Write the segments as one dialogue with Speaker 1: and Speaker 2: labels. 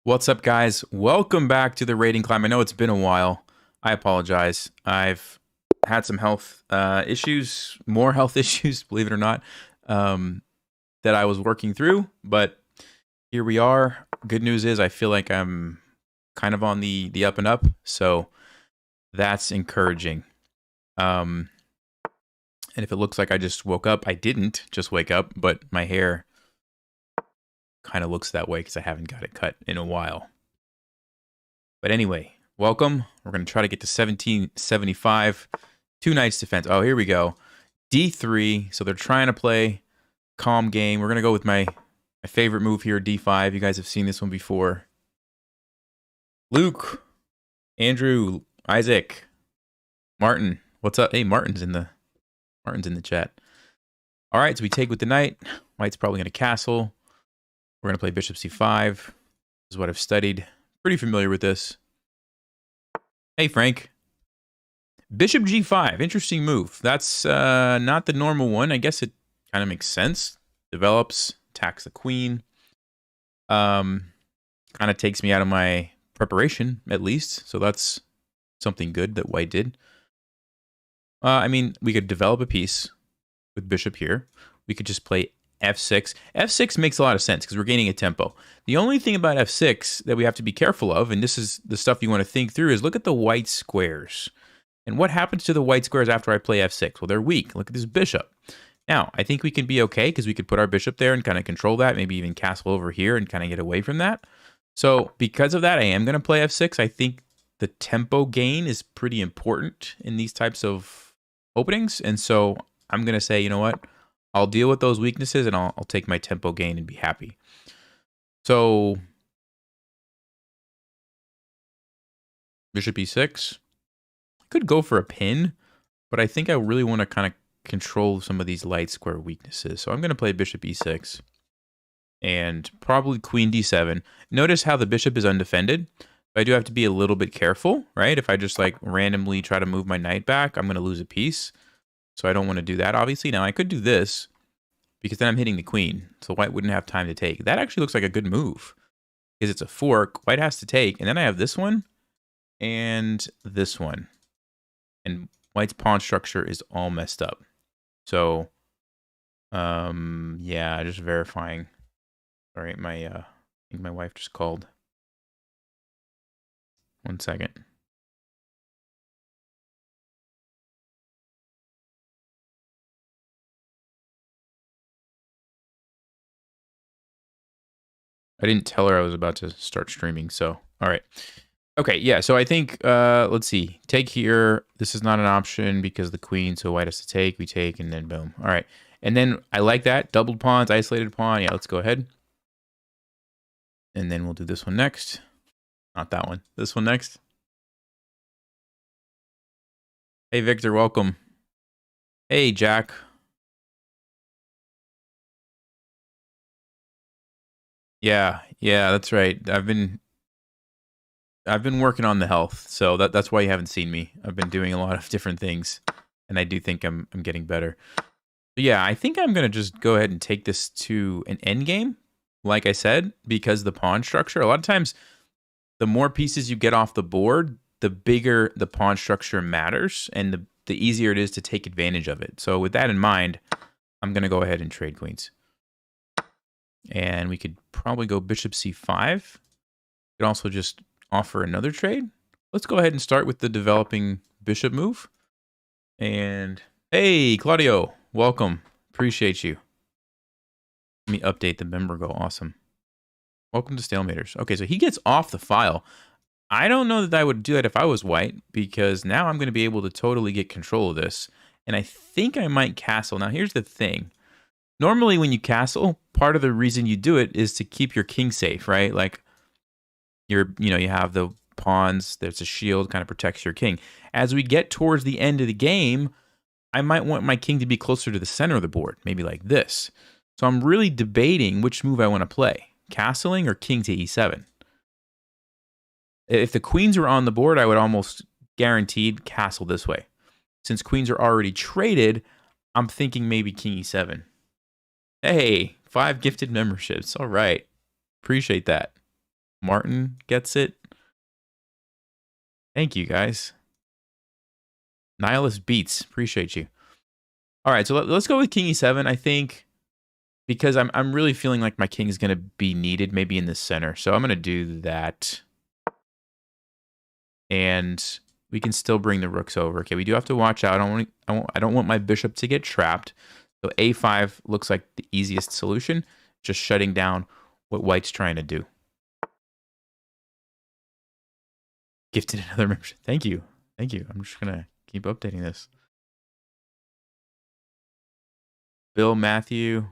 Speaker 1: What's up, guys? Welcome back to the Rating Climb. I know it's been a while. I apologize. I've had some health issues, more health issues, believe it or not, um, that I was working through. But here we are. Good news is I feel like I'm kind of on the up and up, so that's encouraging. Um, and if it looks like I just woke up, I didn't just wake up, but my hair kind of looks that way because I haven't got it cut in a while. But anyway, welcome. We're going to try to get to 1775. Two Knights defense. Oh, here we go. D3. So they're trying to play calm game. We're going to go with my favorite move here, D5. You guys have seen this one before. Luke, Andrew, Isaac, Martin. What's up? Hey, Martin's in the chat. All right, so we take with the knight. White's probably going to castle. We're going to play bishop c5. This is what I've studied. Pretty familiar with this. Hey, Frank. Bishop g5. Interesting move. That's not the normal one. I guess it kind of makes sense. Develops, attacks the queen. Kind of takes me out of my preparation, at least. So that's something good that white did. I mean, we could develop a piece with bishop here. We could just play f6. f6 makes a lot of sense because we're gaining a tempo. The only thing about f6 that we have to be careful of, and this is the stuff you want to think through, is look at the white squares. And what happens to the white squares after I play f6? Well, they're weak. Look at this bishop. Now, I think we can be okay because we could put our bishop there and kind of control that, maybe even castle over here and kind of get away from that. So because of that, I am going to play f6. I think the tempo gain is pretty important in these types of openings. And so I'm going to say, you know what? I'll deal with those weaknesses and I'll take my tempo gain and be happy. So bishop e6. I could go for a pin, but I think I really want to kind of control some of these light square weaknesses. So I'm going to play bishop e6 and probably queen d7. Notice how the bishop is undefended. I do have to be a little bit careful, right? If I just like randomly try to move my knight back, I'm going to lose a piece. So I don't want to do that, obviously. Now, I could do this because then I'm hitting the queen. So white wouldn't have time to take. That actually looks like a good move because it's a fork. White has to take. And then I have this one and this one. And white's pawn structure is all messed up. So, yeah, just verifying. Sorry, I think my wife just called. 1 second. I didn't tell her I was about to start streaming, so all right. Okay, yeah, so I think, let's see. Take here. This is not an option because the queen, so white has to take. We take, and then boom. All right. And then I like that. Doubled pawns, isolated pawn. Yeah, let's go ahead. And then we'll do this one next. Not that one. This one next. Hey, Victor, welcome. Hey, Jack. Yeah, that's right. I've been working on the health, so that's why you haven't seen me. I've been doing a lot of different things, and I do think I'm getting better. But yeah, I think I'm gonna just go ahead and take this to an endgame, like I said, because the pawn structure. A lot of times, the more pieces you get off the board, the bigger the pawn structure matters, and the easier it is to take advantage of it. So with that in mind, I'm gonna go ahead and trade queens. And we could probably go bishop c5. We could also just offer another trade. Let's go ahead and start with the developing bishop move. And hey, Claudio, welcome. Appreciate you. Let me update the member goal. Awesome. Welcome to Stalematers. Okay, so he gets off the file. I don't know that I would do that if I was white, because now I'm going to be able to totally get control of this. And I think I might castle. Now, here's the thing. Normally, when you castle, part of the reason you do it is to keep your king safe, right? Like, you have the pawns, there's a shield, kind of protects your king. As we get towards the end of the game, I might want my king to be closer to the center of the board, maybe like this. So I'm really debating which move I want to play, castling or king to e7. If the queens were on the board, I would almost guaranteed castle this way. Since queens are already traded, I'm thinking maybe king e7. Hey, 5 gifted memberships. All right. Appreciate that. Martin gets it. Thank you, guys. Nihilist Beats. Appreciate you. All right, so let's go with King E7. I think because I'm really feeling like my king is going to be needed maybe in the center. So I'm going to do that. And we can still bring the rooks over. Okay, we do have to watch out. I don't want my bishop to get trapped. So A5 looks like the easiest solution, just shutting down what white's trying to do. Gifted another membership. Thank you. Thank you. I'm just going to keep updating this. Bill Matthew.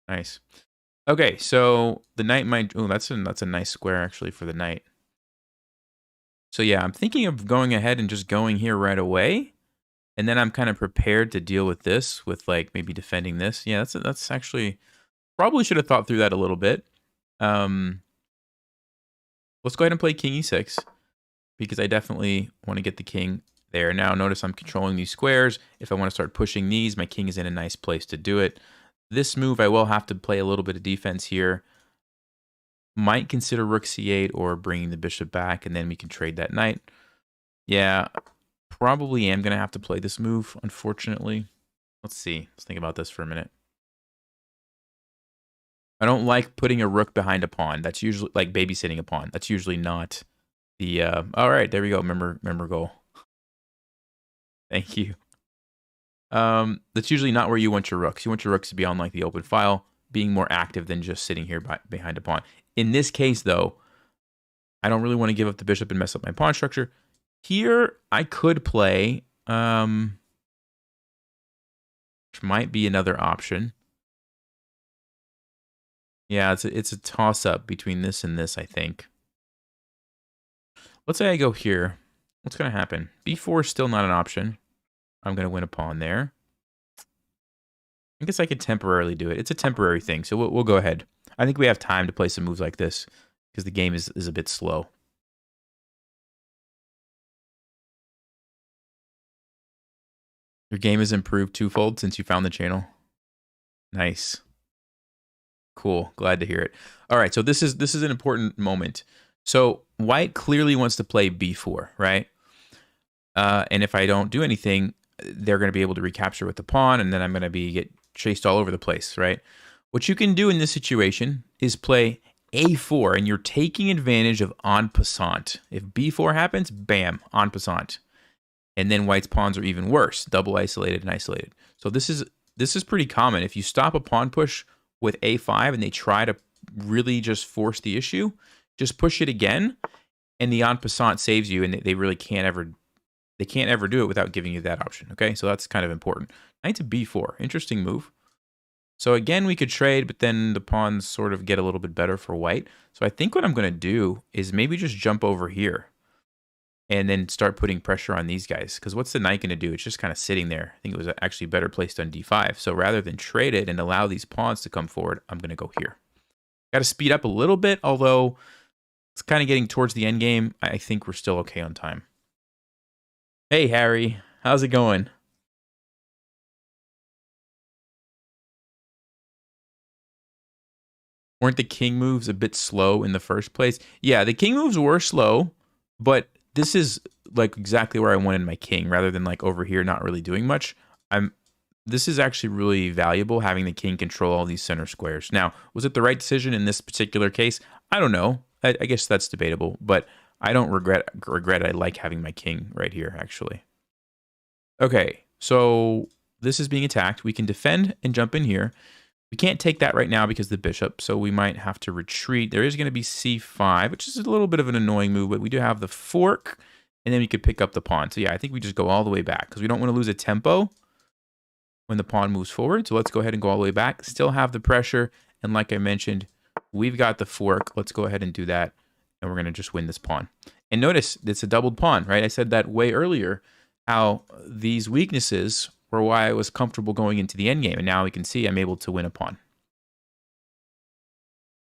Speaker 1: Nice. Okay, so the knight might... Oh, that's a nice square, actually, for the knight. So yeah, I'm thinking of going ahead and just going here right away. And then I'm kind of prepared to deal with this, with like maybe defending this. Yeah, that's actually... Probably should have thought through that a little bit. Let's go ahead and play King E6. Because I definitely want to get the king there. Now, notice I'm controlling these squares. If I want to start pushing these, my king is in a nice place to do it. This move, I will have to play a little bit of defense here. Might consider rook c8 or bringing the bishop back, and then we can trade that knight. Yeah, probably am going to have to play this move, unfortunately. Let's see. Let's think about this for a minute. I don't like putting a rook behind a pawn. That's usually like babysitting a pawn. That's usually not the... all right, there we go. Member goal. Thank you. That's usually not where you want your rooks. You want your rooks to be on like the open file, being more active than just sitting here behind a pawn. In this case, though, I don't really want to give up the bishop and mess up my pawn structure. Here, I could play, which might be another option. Yeah, it's a toss-up between this and this, I think. Let's say I go here. What's going to happen? B4 is still not an option. I'm going to win a pawn there. I guess I could temporarily do it. It's a temporary thing, so we'll go ahead. I think we have time to play some moves like this because the game is a bit slow. Your game has improved twofold since you found the channel. Nice. Cool. Glad to hear it. All right, so this is an important moment. So white clearly wants to play b4, right? And if I don't do anything, they're going to be able to recapture with the pawn, and then I'm going to get chased all over the place, right? What you can do in this situation is play a4, and you're taking advantage of en passant. If b4 happens, bam, en passant. And then white's pawns are even worse, double isolated and isolated. So this is pretty common. If you stop a pawn push with a5 and they try to really just force the issue, just push it again, and the en passant saves you, and they really can't ever do it without giving you that option. Okay, so that's kind of important. Knight to b4, interesting move. So again, we could trade, but then the pawns sort of get a little bit better for white. So I think what I'm going to do is maybe just jump over here and then start putting pressure on these guys. Because what's the knight going to do? It's just kind of sitting there. I think it was actually better placed on d5. So rather than trade it and allow these pawns to come forward, I'm going to go here. Got to speed up a little bit, although it's kind of getting towards the end game. I think we're still okay on time. Hey, Harry. How's it going? Weren't the king moves a bit slow in the first place? Yeah, the king moves were slow, but this is like exactly where I wanted my king, rather than like over here not really doing much. This is actually really valuable, having the king control all these center squares. Now, was it the right decision in this particular case? I don't know. I guess that's debatable, but I don't regret it. I like having my king right here, actually. Okay, so this is being attacked. We can defend and jump in here. We can't take that right now because of the bishop, so we might have to retreat. There is going to be c5, which is a little bit of an annoying move, but we do have the fork, and then we could pick up the pawn. So yeah, I think we just go all the way back because we don't want to lose a tempo when the pawn moves forward. So let's go ahead and go all the way back. Still have the pressure, and like I mentioned, we've got the fork. Let's go ahead and do that, and we're going to just win this pawn. And notice, it's a doubled pawn, right? I said that way earlier, how these weaknesses were why I was comfortable going into the endgame. And now we can see I'm able to win a pawn.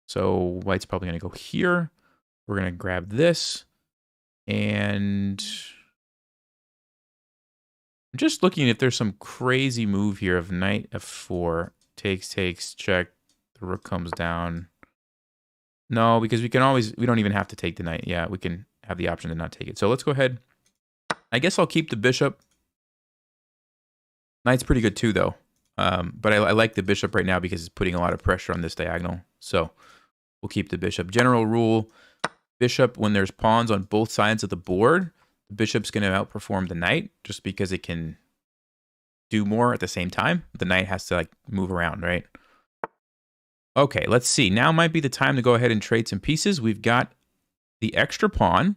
Speaker 1: So white's probably going to go here. We're going to grab this. And I'm just looking if there's some crazy move here of knight f4. Takes, check. The rook comes down. No, because we don't even have to take the knight. Yeah, we can have the option to not take it. So let's go ahead. I guess I'll keep the bishop. Knight's pretty good too, though. But I like the bishop right now because it's putting a lot of pressure on this diagonal. So we'll keep the bishop. General rule, bishop, when there's pawns on both sides of the board, the bishop's going to outperform the knight just because it can do more at the same time. The knight has to like move around, right? Okay, let's see. Now might be the time to go ahead and trade some pieces. We've got the extra pawn.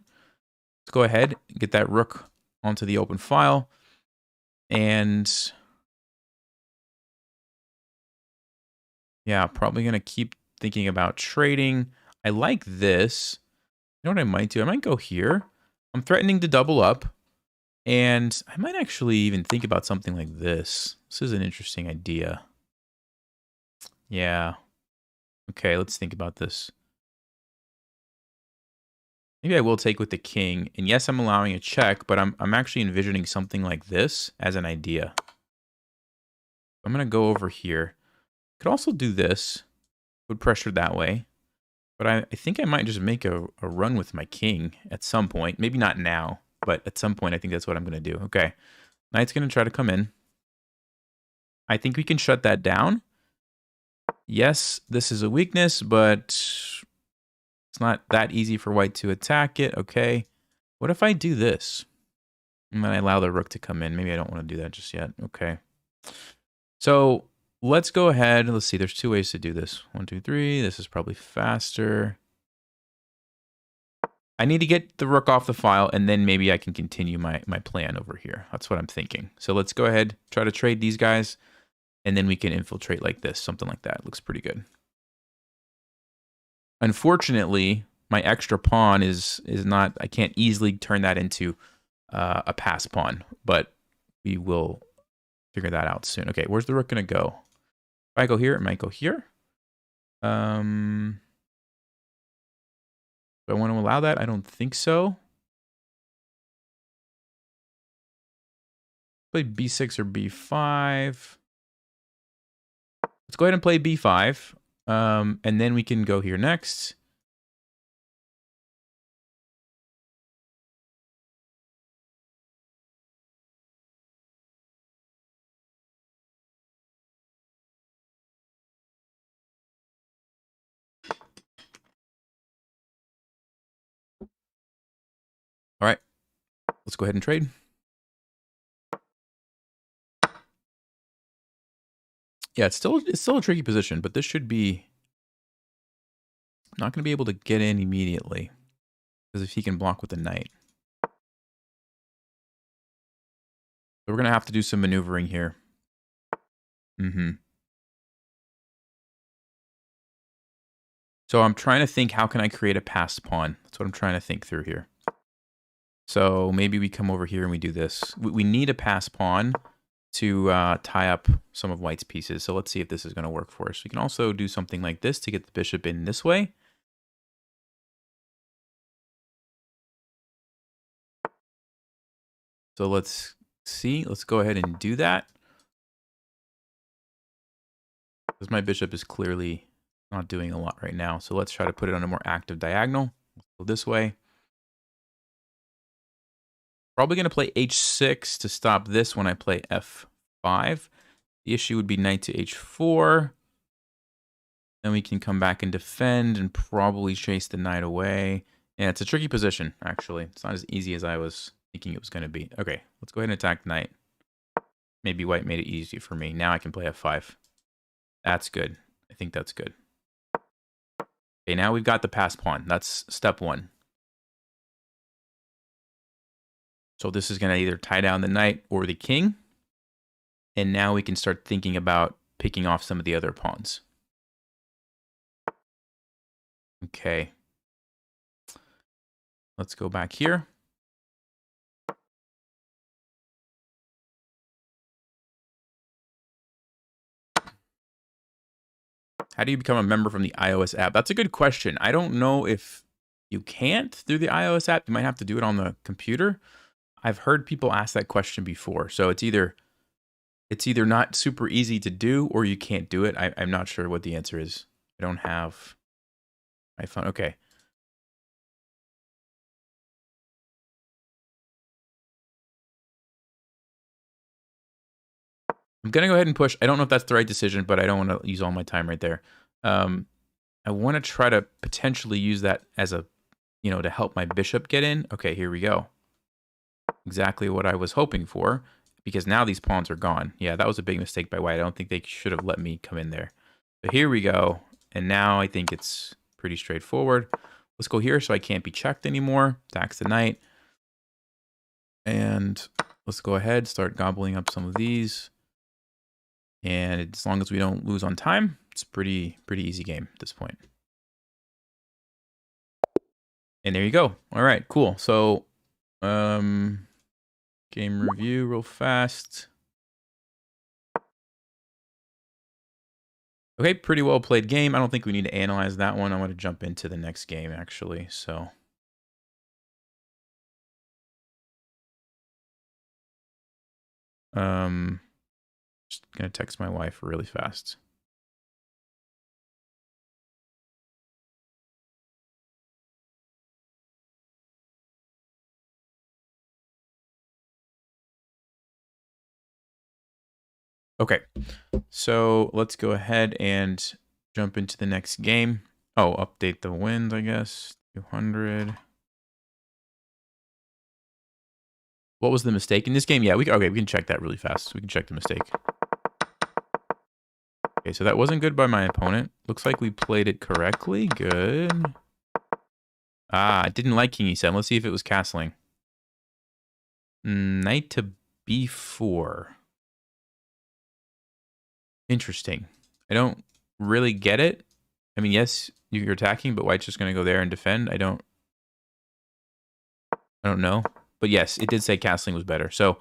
Speaker 1: Let's go ahead and get that rook onto the open file. And yeah, probably going to keep thinking about trading. I like this. You know what I might do? I might go here. I'm threatening to double up. And I might actually even think about something like this. This is an interesting idea. Yeah. Okay, let's think about this. Maybe I will take with the king. And yes, I'm allowing a check, but I'm actually envisioning something like this as an idea. I'm going to go over here. Could also do this. Would pressure that way. But I think I might just make a run with my king at some point. Maybe not now, but at some point I think that's what I'm going to do. Okay. Knight's going to try to come in. I think we can shut that down. Yes, this is a weakness, but it's not that easy for white to attack it. Okay. What if I do this? And then I allow the rook to come in. Maybe I don't want to do that just yet. Okay. So let's go ahead. Let's see. There's two ways to do this. 1, 2, 3. This is probably faster. I need to get the rook off the file, and then maybe I can continue my plan over here. That's what I'm thinking. So let's go ahead, try to trade these guys, and then we can infiltrate like this. Something like that. Looks pretty good. Unfortunately, my extra pawn is not... I can't easily turn that into a pass pawn, but we will figure that out soon. Okay, where's the rook going to go? If I go here, it might go here. Do I want to allow that? I don't think so. Play b6 or b5. Let's go ahead and play b5. And then we can go here next. All right. Let's go ahead and trade. Yeah, it's still a tricky position, but this should be... not going to be able to get in immediately. Because if he can block with the knight. So we're going to have to do some maneuvering here. So I'm trying to think, how can I create a passed pawn? That's what I'm trying to think through here. So maybe we come over here and we do this. We need a passed pawn to tie up some of white's pieces. So let's see if this is going to work for us. We can also do something like this to get the bishop in this way. So let's see. Let's go ahead and do that. Because my bishop is clearly not doing a lot right now. So let's try to put it on a more active diagonal. Let's go this way. Probably going to play h6 to stop this when I play f5. The issue would be knight to h4. Then we can come back and defend and probably chase the knight away. Yeah, it's a tricky position, actually. It's not as easy as I was thinking it was going to be. Okay, let's go ahead and attack the knight. Maybe white made it easy for me. Now I can play f5. That's good. I think that's good. Okay, now we've got the passed pawn. That's step one. So this is going to either tie down the knight or the king. And now we can start thinking about picking off some of the other pawns. Okay. Let's go back here. How do you become a member from the iOS app? That's a good question. I don't know if you can't through the iOS app. You might have to do it on the computer. I've heard people ask that question before. So it's either not super easy to do or you can't do it. I'm not sure what the answer is. I don't have iPhone. Okay. I'm going to go ahead and push. I don't know if that's the right decision, but I don't want to use all my time right there. I want to try to potentially use that as a, to help my bishop get in. Okay, here we go. Exactly what I was hoping for, because now these pawns are gone. Yeah, that was a big mistake by white. I don't think they should have let me come in there. But here we go. And now I think it's pretty straightforward. Let's go here so I can't be checked anymore. Tax the knight. And let's go ahead, start gobbling up some of these. And as long as we don't lose on time, it's pretty easy game at this point. And there you go. All right, cool. So, game review real fast. Okay, pretty well played game. I don't think we need to analyze that one. I want to jump into the next game, actually. So, just gonna text my wife really fast. Okay, so let's go ahead and jump into the next game. Oh, update the wins, I guess. 200. What was the mistake in this game? Yeah, we can check that really fast. We can check the mistake. Okay, so that wasn't good by my opponent. Looks like we played it correctly. Good. Ah, I didn't like King E7. Let's see if it was castling. Knight to B4. Interesting. I don't really get it. I mean, yes, you're attacking, but white's just going to go there and defend. I don't know. But yes, it did say castling was better. So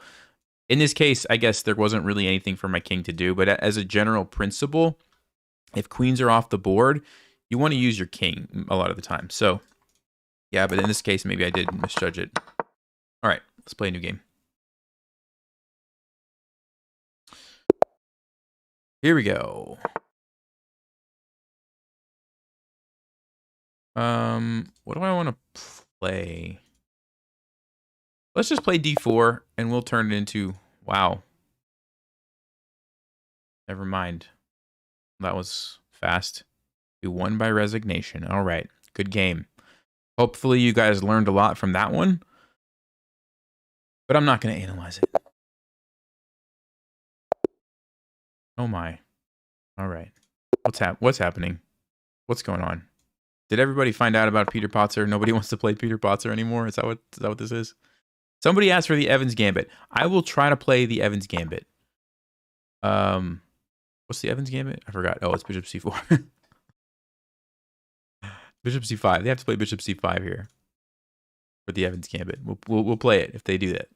Speaker 1: in this case, I guess there wasn't really anything for my king to do. But as a general principle, if queens are off the board, you want to use your king a lot of the time. So yeah, but in this case, maybe I did misjudge it. All right, let's play a new game. Here we go. What do I want to play? Let's just play D4 and we'll turn it into, wow. Never mind. That was fast. We won by resignation. All right, good game. Hopefully you guys learned a lot from that one. But I'm not going to analyze it. Oh my. All right. What's happening? What's going on? Did everybody find out about Peter Potzer? Nobody wants to play Peter Potzer anymore? Is that what this is? Somebody asked for the Evans Gambit. I will try to play the Evans Gambit. What's the Evans Gambit? I forgot. Oh, it's Bishop C4. Bishop C5. They have to play Bishop C5 here for the Evans Gambit. We'll play it if they do that.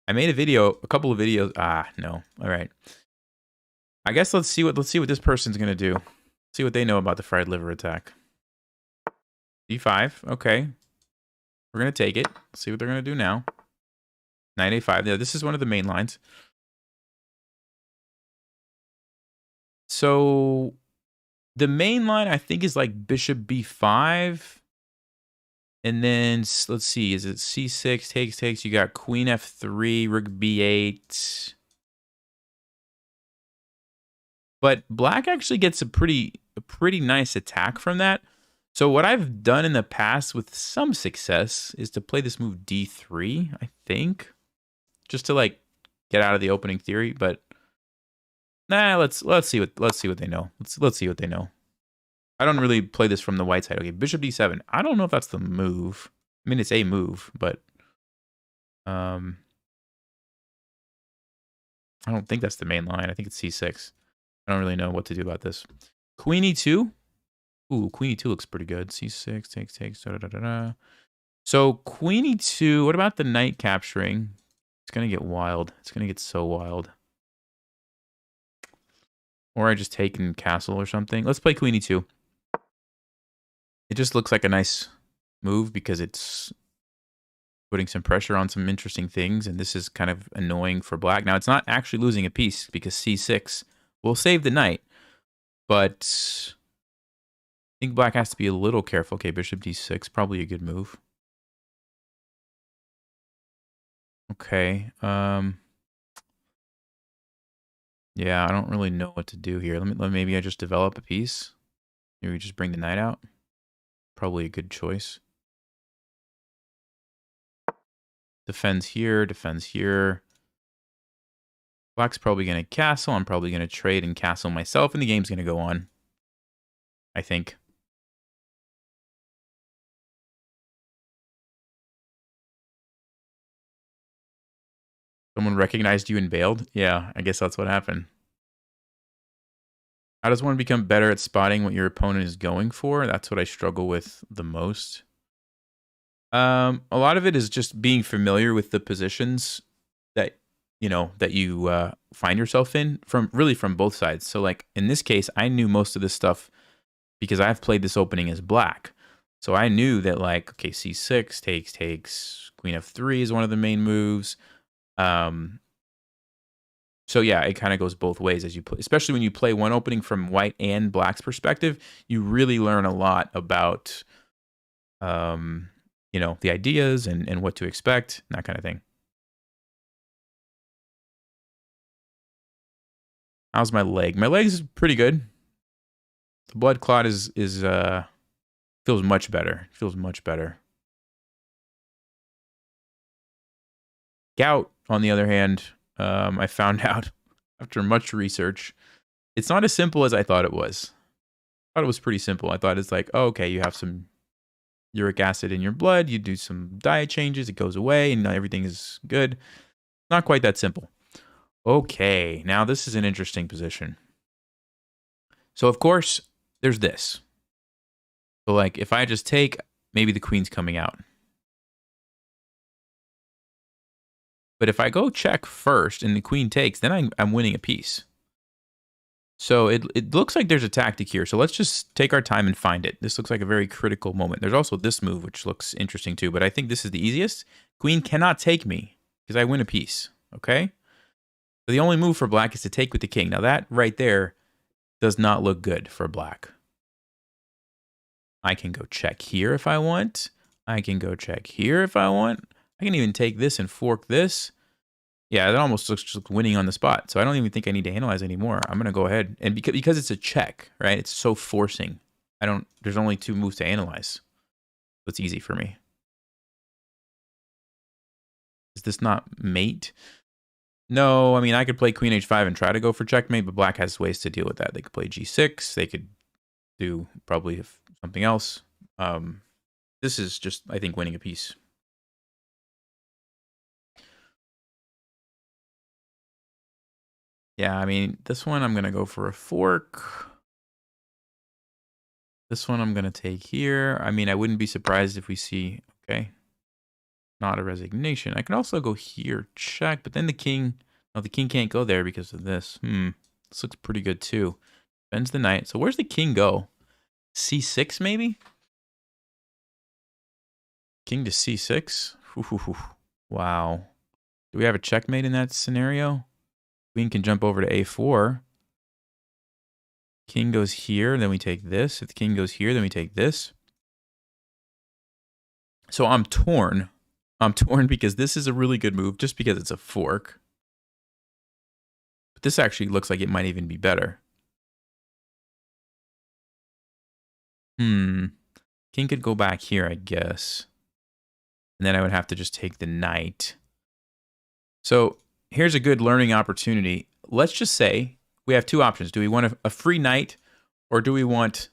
Speaker 1: I made a couple of videos. Ah, no. All right. I guess let's see what this person's gonna do. See what they know about the fried liver attack. D5. Okay. We're gonna take it. Let's see what they're gonna do now. Knight A5. Yeah, this is one of the main lines. So the main line I think is like Bishop B5. And then let's see, is it C6 takes? You got Queen F3, Rook B8. But black actually gets a pretty nice attack from that. So what I've done in the past with some success is to play this move D3, I think, just to like get out of the opening theory. But nah, let's see what they know. Let's see what they know. I don't really play this from the white side. Okay, Bishop D7. I don't know if that's the move. I mean, it's a move, but I don't think that's the main line. I think it's C6. I don't really know what to do about this. Queen E2. Ooh, Queen E2 looks pretty good. C6 takes. Da, da, da, da. So Queen E2. What about the knight capturing? It's gonna get wild. It's gonna get so wild. Or I just take in castle or something. Let's play Queen E2. It just looks like a nice move because it's putting some pressure on some interesting things, and this is kind of annoying for black. Now, it's not actually losing a piece because C6 will save the knight, but think black has to be a little careful. Okay, bishop d6, probably a good move. Okay. Yeah, I don't really know what to do here. Maybe I just develop a piece. Maybe we just bring the knight out. Probably a good choice. Defends here, defends here. Black's probably going to castle. I'm probably going to trade and castle myself, and the game's going to go on. I think. Someone recognized you and bailed? Yeah, I guess that's what happened. How does one become better at spotting what your opponent is going for? That's what I struggle with the most. A lot of it is just being familiar with the positions that you find yourself in from both sides. So like in this case, I knew most of this stuff because I've played this opening as black. So I knew that like, okay, c6 takes, queen f3 is one of the main moves. So yeah, it kind of goes both ways as you play, especially when you play one opening from white and black's perspective. You really learn a lot about the ideas and what to expect, that kind of thing. How's my leg? My leg's pretty good. The blood clot is feels much better. Feels much better. Gout, on the other hand, I found out after much research, it's not as simple as I thought it was. I thought it was pretty simple. I thought it's like, oh, okay, you have some uric acid in your blood, you do some diet changes, it goes away, and everything is good. Not quite that simple. Okay, now this is an interesting position. So, of course, there's this. So, like, if I just take, maybe the queen's coming out. But if I go check first and the queen takes, then I'm winning a piece. So it looks like there's a tactic here. So let's just take our time and find it. This looks like a very critical moment. There's also this move, which looks interesting too. But I think this is the easiest. Queen cannot take me because I win a piece. Okay? So the only move for black is to take with the king. Now that right there does not look good for black. I can go check here if I want. I can go check here if I want. I can even take this and fork this. Yeah, that almost looks like winning on the spot. So I don't even think I need to analyze anymore. I'm going to go ahead. And because it's a check, right? It's so forcing. There's only two moves to analyze. So it's easy for me. Is this not mate? No, I mean, I could play queen h5 and try to go for checkmate, but black has ways to deal with that. They could play g6. They could do probably something else. This is just, I think, winning a piece. Yeah, I mean, this one I'm going to go for a fork. This one I'm going to take here. I mean, I wouldn't be surprised if we see, okay, not a resignation. I can also go here, check, but then the king can't go there because of this. This looks pretty good too. Bends the knight. So where's the king go? c6 maybe? King to c6? Wow. Do we have a checkmate in that scenario? Queen can jump over to a4. King goes here, then we take this. If the king goes here, then we take this. So I'm torn. I'm torn because this is a really good move just because it's a fork. But this actually looks like it might even be better. King could go back here, I guess. And then I would have to just take the knight. So here's a good learning opportunity. Let's just say we have two options. Do we want a free knight, or do we want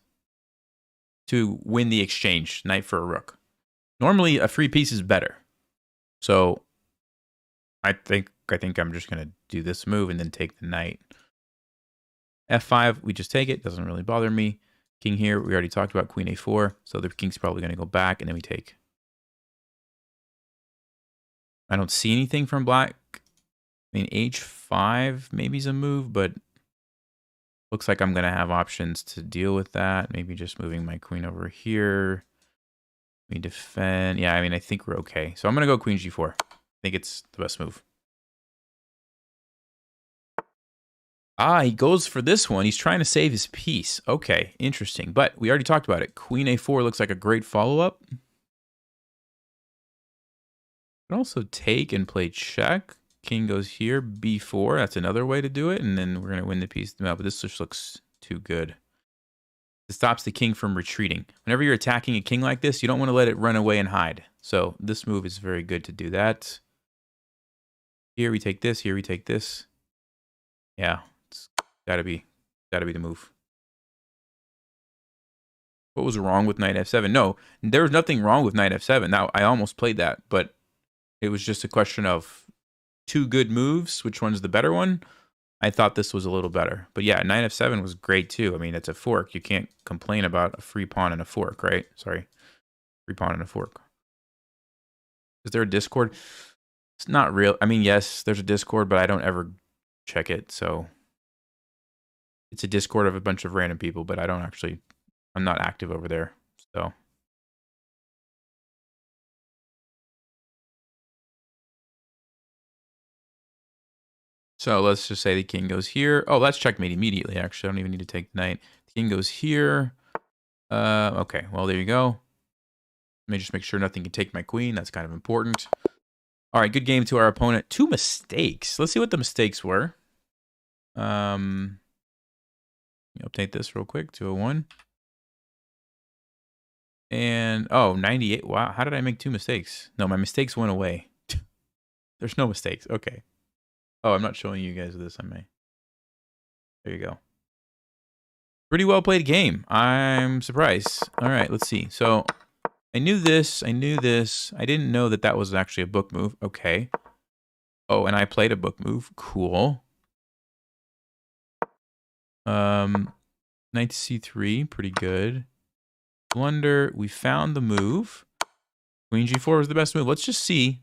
Speaker 1: to win the exchange, knight for a rook? Normally, a free piece is better. So I think I'm just going to do this move and then take the knight. f5, we just take it. Doesn't really bother me. King here, we already talked about queen a4. So the king's probably going to go back, and then we take. I don't see anything from black. I mean, h5 maybe is a move, but looks like I'm going to have options to deal with that. Maybe just moving my queen over here. We defend. Yeah, I mean, I think we're okay. So I'm going to go queen g4. I think it's the best move. Ah, he goes for this one. He's trying to save his piece. Okay, interesting. But we already talked about it. Queen a4 looks like a great follow-up. Can also take and play check. King goes here, b4. That's another way to do it. And then we're going to win the piece. No, but this just looks too good. It stops the king from retreating. Whenever you're attacking a king like this, you don't want to let it run away and hide. So this move is very good to do that. Here we take this. Here we take this. Yeah, it's gotta be the move. What was wrong with knight f7? No, there was nothing wrong with knight f7. Now, I almost played that, but it was just a question of two good moves. Which one's the better one? I thought this was a little better. But yeah, knight f7 was great too. I mean, it's a fork. You can't complain about a free pawn and a fork, right? Sorry. Free pawn and a fork. Is there a Discord? It's not real. I mean, yes, there's a Discord, but I don't ever check it. So it's a Discord of a bunch of random people, but I'm not active over there. So let's just say the king goes here. Oh, that's checkmate immediately, actually. I don't even need to take the knight. The king goes here. Okay, well, there you go. Let me just make sure nothing can take my queen. That's kind of important. All right, good game to our opponent. 2 mistakes. Let's see what the mistakes were. Update this real quick. 201. And, oh, 98. Wow, how did I make 2 mistakes? No, my mistakes went away. There's no mistakes. Okay. Oh, I'm not showing you guys this. I may. There you go. Pretty well played game. I'm surprised. All right, let's see. So I knew this. I knew this. I didn't know that that was actually a book move. Okay. Oh, and I played a book move. Cool. Knight to c3. Pretty good. Blunder. We found the move. Queen g4 was the best move. Let's just see.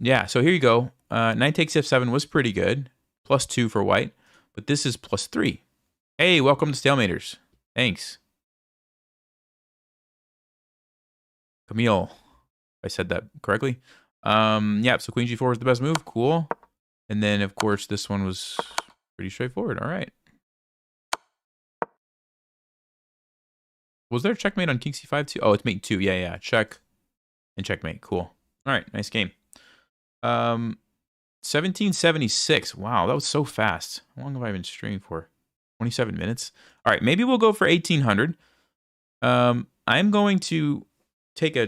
Speaker 1: Yeah, so here you go. Knight takes f7 was pretty good. +2 for white. But this is +3. Hey, welcome to Stalematers. Thanks. Camille. I said that correctly. Yeah, so Queen G4 is the best move. Cool. And then, of course, this one was pretty straightforward. All right. Was there a checkmate on King C5 too? Oh, it's mate 2. Yeah, yeah. Check and checkmate. Cool. All right. Nice game. 1776. Wow, that was so fast. How long have I been streaming for? 27 minutes. All right, maybe we'll go for 1800. I'm going to take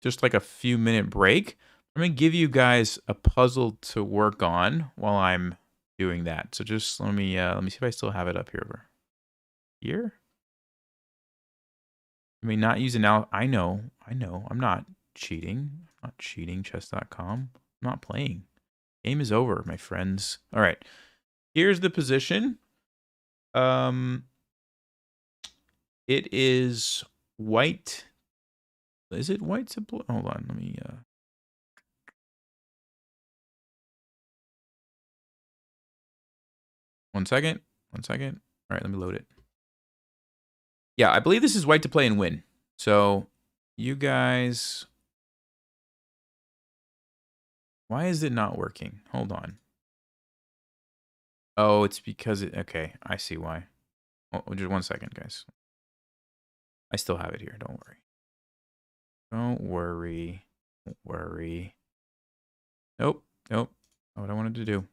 Speaker 1: just like a few minute break. I'm going to give you guys a puzzle to work on while I'm doing that. So just let me see if I still have it up here. Here? I mean, not using now. I know. I'm not cheating. I'm not cheating. Chess.com. I'm not playing. Game is over, my friends. All right. Here's the position. It is white. Is it white to blue? Hold on. Let me 1 second. 1 second. All right, let me load it. Yeah, I believe this is white to play and win. So, you guys, why is it not working? Hold on. Oh, it's because okay, I see why. Oh, just 1 second, guys. I still have it here. Don't worry. Don't worry. Don't worry. Nope. Nope. Not what I wanted to do.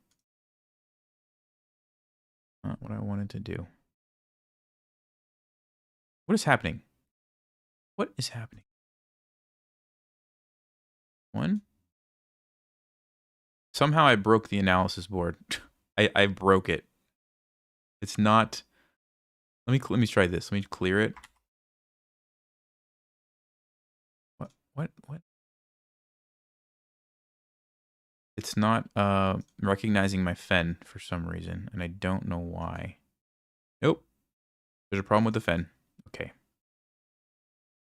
Speaker 1: Not what I wanted to do. What is happening? What is happening? 1. Somehow I broke the analysis board. I broke it. It's not. Let me try this. Let me clear it. What? It's not recognizing my fen for some reason, and I don't know why. Nope. There's a problem with the fen. Okay. I'm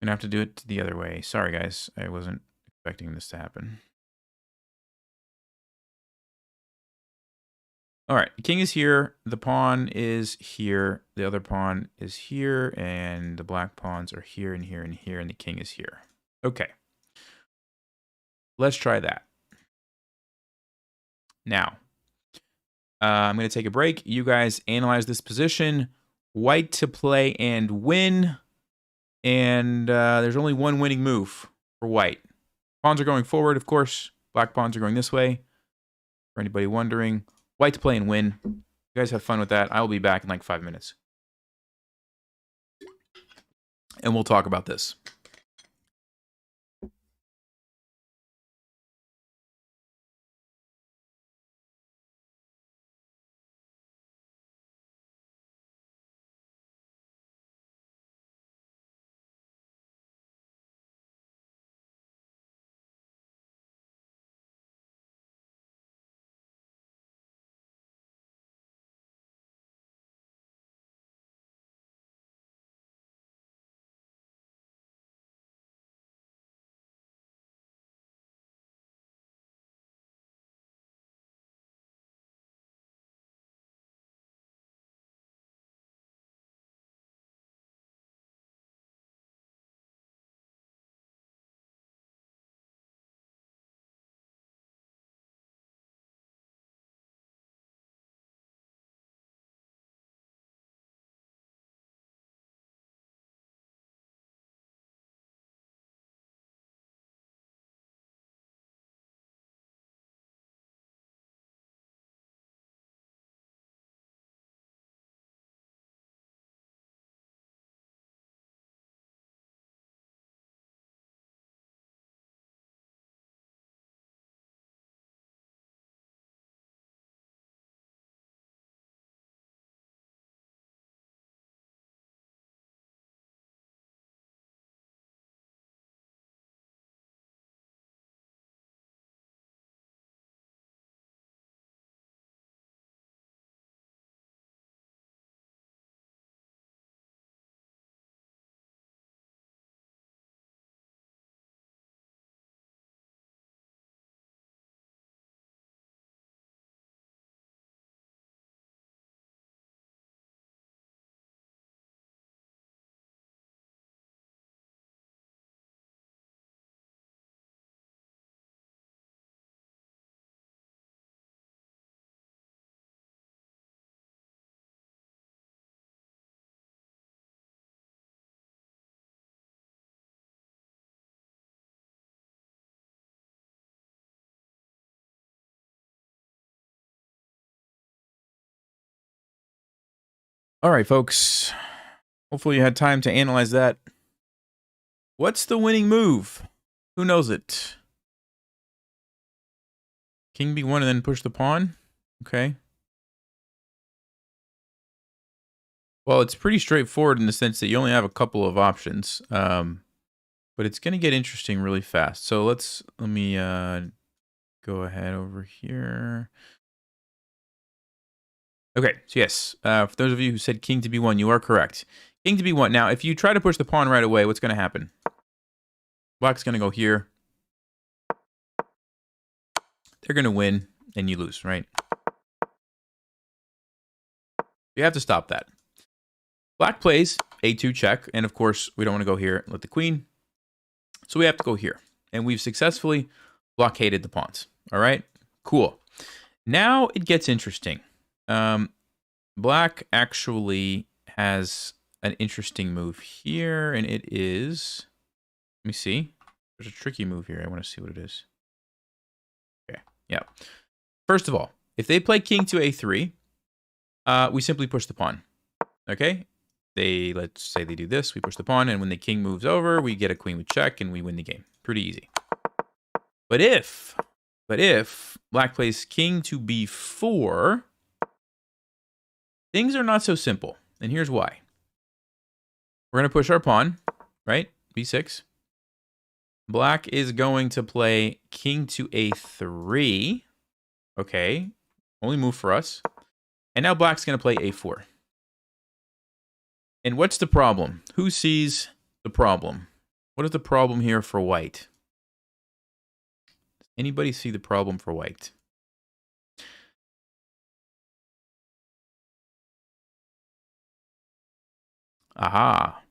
Speaker 1: gonna have to do it the other way. Sorry, guys. I wasn't expecting this to happen. All right, the king is here, the pawn is here, the other pawn is here, and the black pawns are here and here and here, and the king is here. Okay. Let's try that. Now, I'm going to take a break. You guys analyze this position. White to play and win. And there's only one winning move for white. Pawns are going forward, of course. Black pawns are going this way. For anybody wondering. White to play and win. You guys have fun with that. I will be back in like 5 minutes. And we'll talk about this. All right, folks. Hopefully you had time to analyze that. What's the winning move? Who knows it? King b1 and then push the pawn? Okay. Well, it's pretty straightforward in the sense that you only have a couple of options. But it's going to get interesting really fast. So let me go ahead over here. Okay, so yes, for those of you who said king to b1, you are correct. King to b1. Now, if you try to push the pawn right away, what's going to happen? Black's going to go here. They're going to win, and you lose, right? You have to stop that. Black plays a2 check, and of course, we don't want to go here and let the queen. So we have to go here, and we've successfully blockaded the pawns. All right, cool. Now it gets interesting. Black actually has an interesting move here, and it is, let me see. There's a tricky move here. I want to see what it is. Okay, yeah. First of all, if they play king to a3, we simply push the pawn. Okay, let's say they do this. We push the pawn, and when the king moves over, we get a queen with check, and we win the game. Pretty easy. But if Black plays king to b4, things are not so simple, and here's why. We're going to push our pawn, right? b6. Black is going to play king to a3. Okay, only move for us. And now Black's going to play a4. And what's the problem? Who sees the problem? What is the problem here for white? Does anybody see the problem for white? Aha.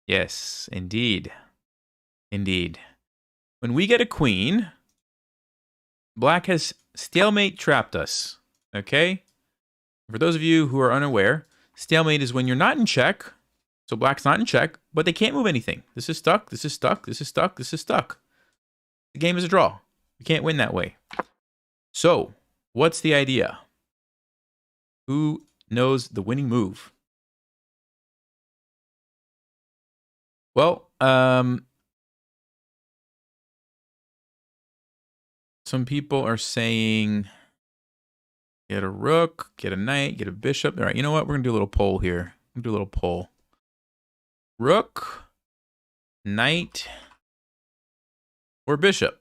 Speaker 1: Yes, indeed. Indeed. When we get a queen, Black has stalemate trapped us. Okay? For those of you who are unaware, stalemate is when you're not in check. So black's not in check, but they can't move anything. This is stuck, this is stuck, this is stuck, this is stuck. The game is a draw. You can't win that way. So, what's the idea? Who knows the winning move? Well, some people are saying get a rook, get a knight, get a bishop. All right, you know what? We're going to do a little poll here. We'll do a little poll. Rook, knight, or bishop?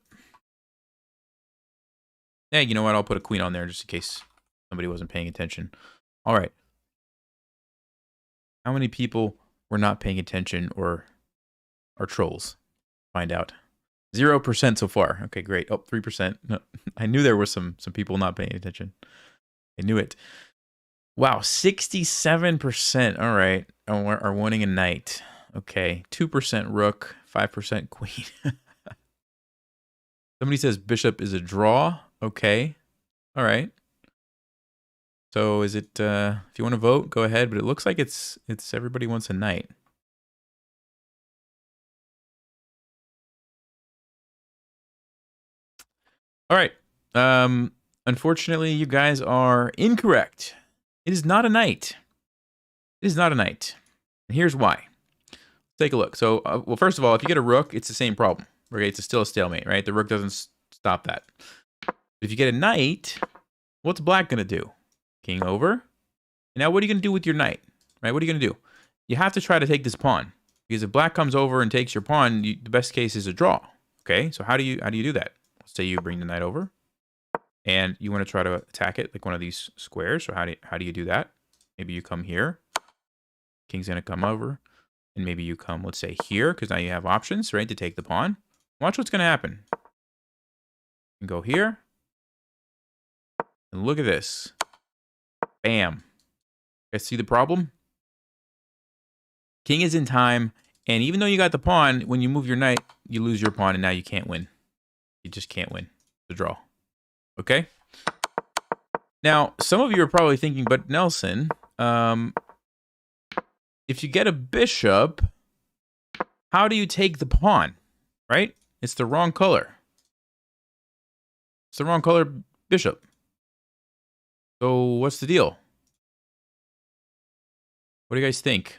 Speaker 1: Hey, you know what? I'll put a queen on there just in case somebody wasn't paying attention. All right. How many people were not paying attention or are trolls? Find out. 0% so far. Okay, great. Oh, 3%. No, I knew there were some people not paying attention. I knew it. Wow, 67%. All right, are wanting a knight. Okay, 2% rook, 5% queen. Somebody says bishop is a draw. Okay, all right. So is it? If you want to vote, go ahead. But it looks like it's everybody wants a knight. All right. Unfortunately, you guys are incorrect. It is not a knight. It is not a knight. And here's why. Take a look. So, well, first of all, if you get a rook, it's the same problem. Okay, it's still a stalemate, right? The rook doesn't stop that. But if you get a knight, what's black going to do? King over. And now what are you going to do with your knight? Right? What are you going to do? You have to try to take this pawn. Because if black comes over and takes your pawn, the best case is a draw. Okay, so how do you do that? Let's say you bring the knight over. And you want to try to attack it like one of these squares. So how do you do that? Maybe you come here. King's going to come over. And maybe you come, let's say, here, because now you have options, right, to take the pawn. Watch what's going to happen. You go here. And look at this. Bam. You guys see the problem? King is in time. And even though you got the pawn, when you move your knight, you lose your pawn, and now you can't win. You just can't win. The draw. Okay? Now, some of you are probably thinking, but Nelson, if you get a bishop, how do you take the pawn? Right? It's the wrong color. It's the wrong color bishop. So what's the deal? What do you guys think?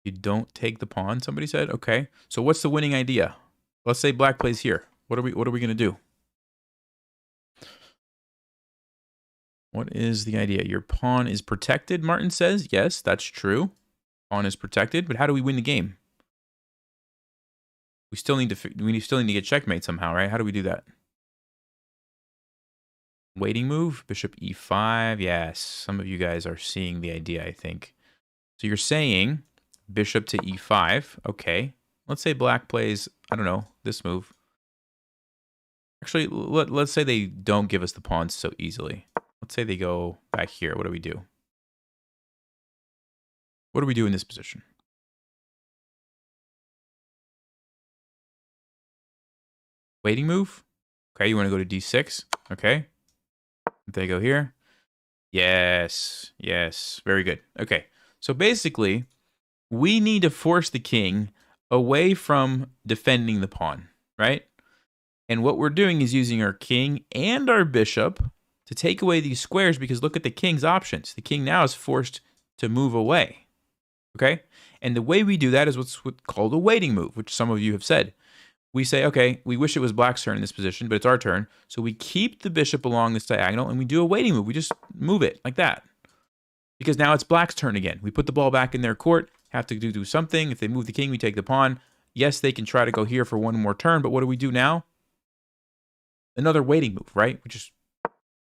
Speaker 1: You don't take the pawn, somebody said? Okay. So what's the winning idea? Let's say black plays here. What are we going to do? What is the idea? Your pawn is protected, Martin says. Yes, that's true. Pawn is protected, but how do we win the game? We still need to get checkmate somehow, right? How do we do that? Waiting move, bishop e5. Yes, some of you guys are seeing the idea, I think. So you're saying bishop to e5. Okay. Let's say black plays, I don't know, this move. Actually, let's say they don't give us the pawns so easily. Let's say they go back here. What do we do? What do we do in this position? Waiting move. Okay, you want to go to d6. Okay. They go here. Yes. Yes. Very good. Okay. So basically, we need to force the king away from defending the pawn, right? And what we're doing is using our king and our bishop to take away these squares, because look at the king's options. The king now is forced to move away, okay? And the way we do that is what's called a waiting move, which some of you have said. We say, okay, we wish it was black's turn in this position, but it's our turn. So we keep the bishop along this diagonal, and we do a waiting move. We just move it like that. Because now it's black's turn again. We put the ball back in their court, have to do something. If they move the king, we take the pawn. Yes, they can try to go here for one more turn, but what do we do now? Another waiting move, right? We just,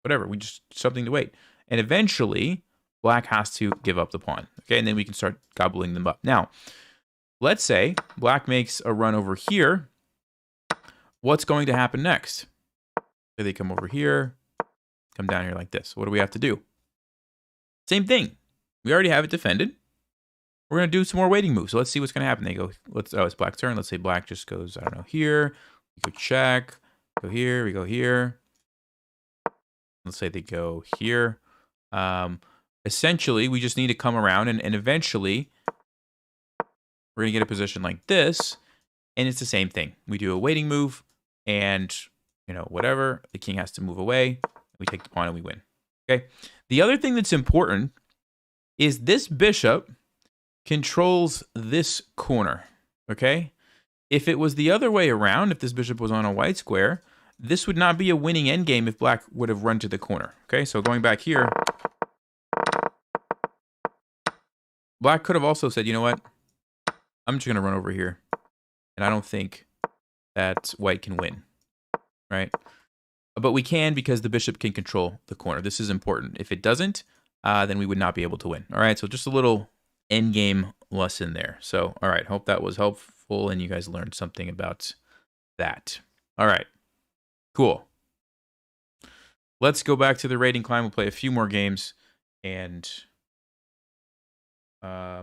Speaker 1: whatever, we just something to wait. And eventually, black has to give up the pawn, okay? And then we can start gobbling them up. Now, let's say black makes a run over here. What's going to happen next? So they come over here, come down here like this. What do we have to do? Same thing. We already have it defended. We're going to do some more waiting moves. So let's see what's going to happen. They go, it's black's turn. Let's say black just goes, I don't know, here. We go check. Go here, we go here. Let's say they go here. Essentially, we just need to come around and eventually we're going to get a position like this. And it's the same thing. We do a waiting move and, whatever. The king has to move away. We take the pawn and we win. Okay. The other thing that's important is this bishop controls this corner. Okay. If it was the other way around, if this bishop was on a white square, this would not be a winning endgame if black would have run to the corner. Okay. So going back here, black could have also said, you know what? I'm just going to run over here. And I don't think that white can win, right? But we can because the bishop can control the corner. This is important. If it doesn't, then we would not be able to win. All right, so just a little endgame lesson there. So, all right, hope that was helpful and you guys learned something about that. All right, cool. Let's go back to the rating climb. We'll play a few more games and yeah.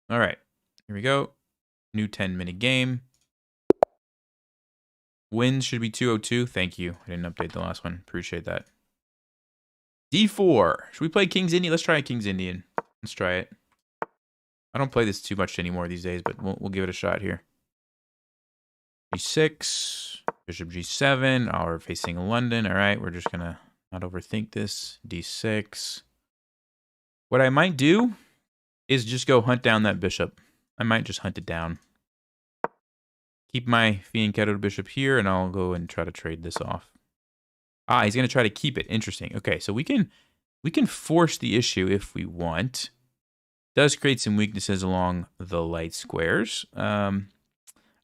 Speaker 1: All right, here we go. New 10-minute game. Wins should be 202. Thank you. I didn't update the last one. Appreciate that. D4. Should we play King's Indian? Let's try King's Indian. Let's try it. I don't play this too much anymore these days, but we'll give it a shot here. G6. Bishop G7. Oh, we're facing London. All right, we're just going to not overthink this. D6. What I might do is just go hunt down that bishop. I might just hunt it down. Keep my fianchetto bishop here, and I'll go and try to trade this off. Ah, he's going to try to keep it. Interesting. Okay, so we can force the issue if we want. Does create some weaknesses along the light squares. I'm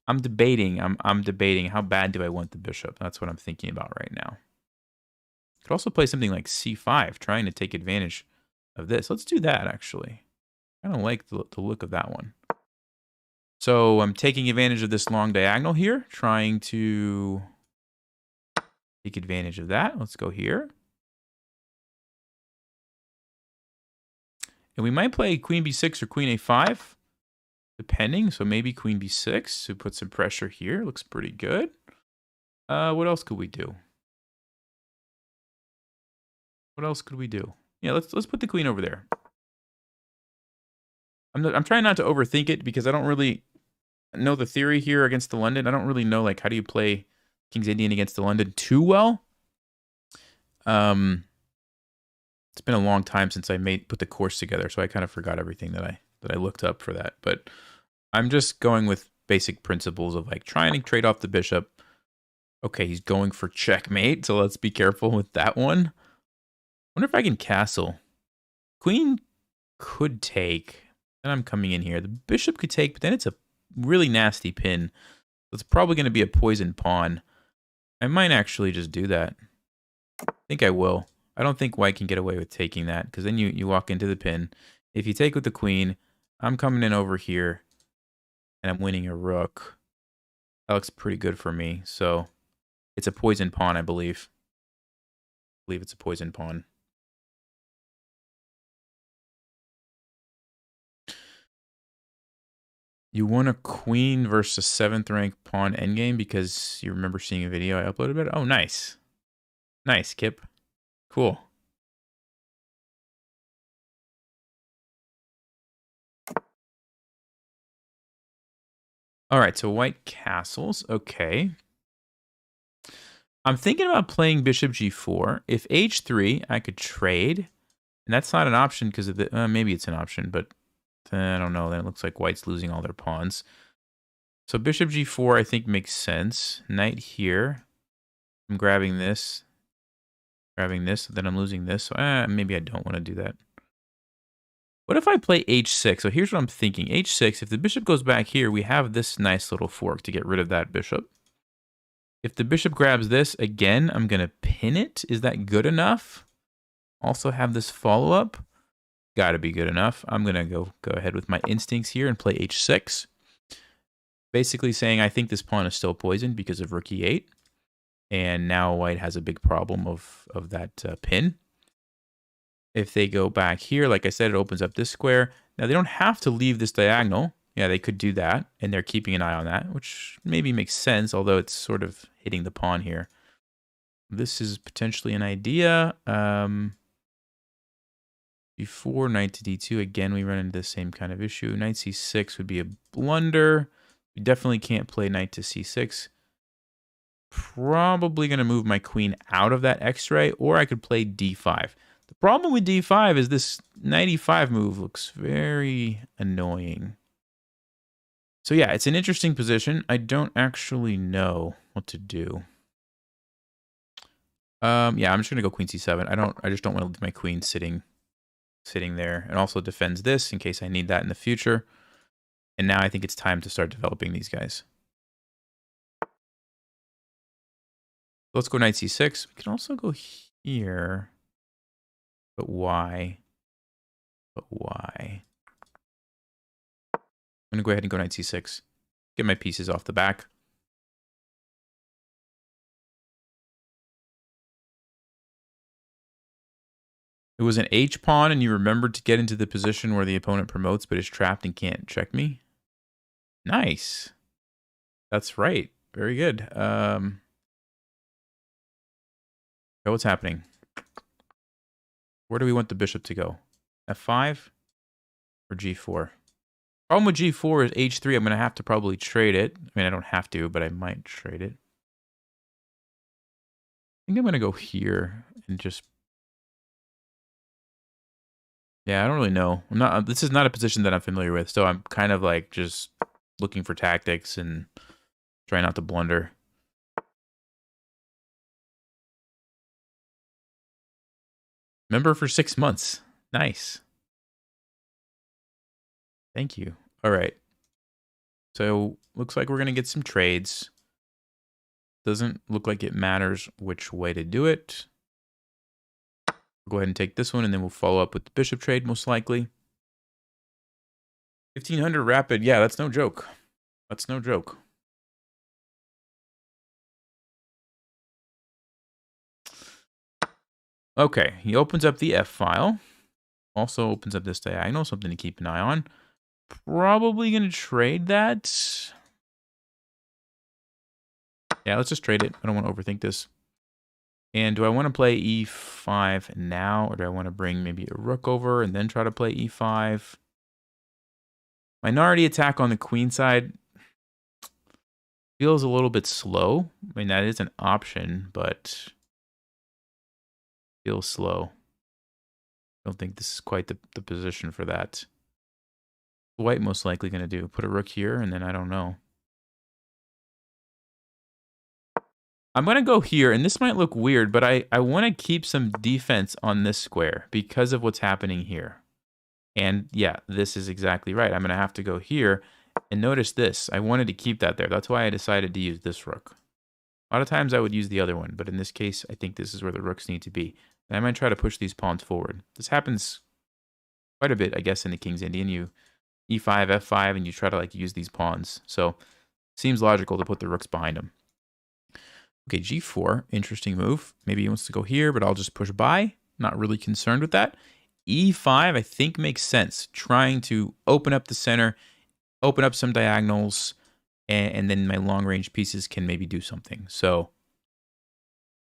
Speaker 1: debating. I'm debating how bad do I want the bishop. That's what I'm thinking about right now. Could also play something like C5, trying to take advantage of this. Let's do that, actually. I don't like the look of that one. So I'm taking advantage of this long diagonal here, trying to take advantage of that. Let's go here. And we might play queen b6 or queen a5, depending. So maybe queen b6 to put some pressure here. Looks pretty good. What else could we do? What else could we do? Yeah, let's put the queen over there. I'm trying not to overthink it because I don't really know the theory here against the London. I don't really know, like, how do you play King's Indian against the London too well. It's been a long time since I put the course together, so I kind of forgot everything that I looked up for that. But I'm just going with basic principles of like trying to trade off the bishop. Okay, he's going for checkmate, so let's be careful with that one. Wonder if I can castle. Queen could take. Then I'm coming in here. The bishop could take, but then it's a really nasty pin. It's probably going to be a poison pawn. I might actually just do that. I think I will. I don't think white can get away with taking that, because then you walk into the pin. If you take with the queen, I'm coming in over here, and I'm winning a rook. That looks pretty good for me. So it's a poison pawn, I believe. I believe it's a poison pawn. You won a queen versus 7th rank pawn endgame because you remember seeing a video I uploaded about it? Oh, nice. Nice, Kip. Cool. All right, so white castles. Okay. I'm thinking about playing bishop g4. If h3, I could trade. And that's not an option because of the... maybe it's an option, but I don't know. Then it looks like white's losing all their pawns. So bishop g4, I think, makes sense. Knight here. I'm grabbing this. Grabbing this, then I'm losing this. So maybe I don't want to do that. What if I play h6? So here's what I'm thinking. h6, if the bishop goes back here, we have this nice little fork to get rid of that bishop. If the bishop grabs this, again, I'm going to pin it. Is that good enough? Also have this follow-up. Got to be good enough. I'm going to go ahead with my instincts here and play h6. Basically saying I think this pawn is still poisoned because of rook e8. And now white has a big problem of that pin. If they go back here, like I said, it opens up this square. Now, they don't have to leave this diagonal. Yeah, they could do that, and they're keeping an eye on that, which maybe makes sense, although it's sort of hitting the pawn here. This is potentially an idea. Before knight to d2, again, we run into the same kind of issue. Knight c6 would be a blunder. We definitely can't play knight to c6. Probably going to move my queen out of that x-ray, or I could play d5. The problem with d5 is this knight e5 move looks very annoying. So yeah, it's an interesting position. I don't actually know what to do. Yeah, I'm just gonna go queen c7. I just don't want to leave my queen sitting there, and also defends this in case I need that in the future. And now I think it's time to start developing these guys. Let's go knight c6. We can also go here. But why? But why? I'm gonna go ahead and go knight c6. Get my pieces off the back. It was an H pawn, and you remembered to get into the position where the opponent promotes but is trapped and can't check me. Nice. That's right. Very good. What's happening? Where do we want the bishop to go? F5 or G4? Problem with G4 is H3. I'm going to have to probably trade it. I mean, I don't have to, but I might trade it. I think I'm going to go here and just... Yeah, I don't really know. This is not a position that I'm familiar with, so I'm kind of like just looking for tactics and trying not to blunder. Member for 6 months. Nice. Thank you. All right. So looks like we're going to get some trades. Doesn't look like it matters which way to do it. We'll go ahead and take this one, and then we'll follow up with the bishop trade, most likely. 1500 rapid. Yeah, that's no joke. That's no joke. Okay, he opens up the F file. Also opens up this diagonal, something to keep an eye on. Probably going to trade that. Yeah, let's just trade it. I don't want to overthink this. And do I want to play e5 now, or do I want to bring maybe a rook over and then try to play e5? Minority attack on the queen side feels a little bit slow. I mean, that is an option, but feels slow. I don't think this is quite the position for that. White most likely going to do. Put a rook here, and then I don't know. I'm going to go here, and this might look weird, but I want to keep some defense on this square because of what's happening here. And yeah, this is exactly right. I'm going to have to go here. And notice this. I wanted to keep that there. That's why I decided to use this rook. A lot of times I would use the other one, but in this case, I think this is where the rooks need to be. And I might try to push these pawns forward. This happens quite a bit, I guess, in the King's Indian. You e5, f5, and you try to like use these pawns. So seems logical to put the rooks behind them. Okay, g4, interesting move. Maybe he wants to go here, but I'll just push by. Not really concerned with that. e5, I think, makes sense. Trying to open up the center, open up some diagonals, and then my long-range pieces can maybe do something. So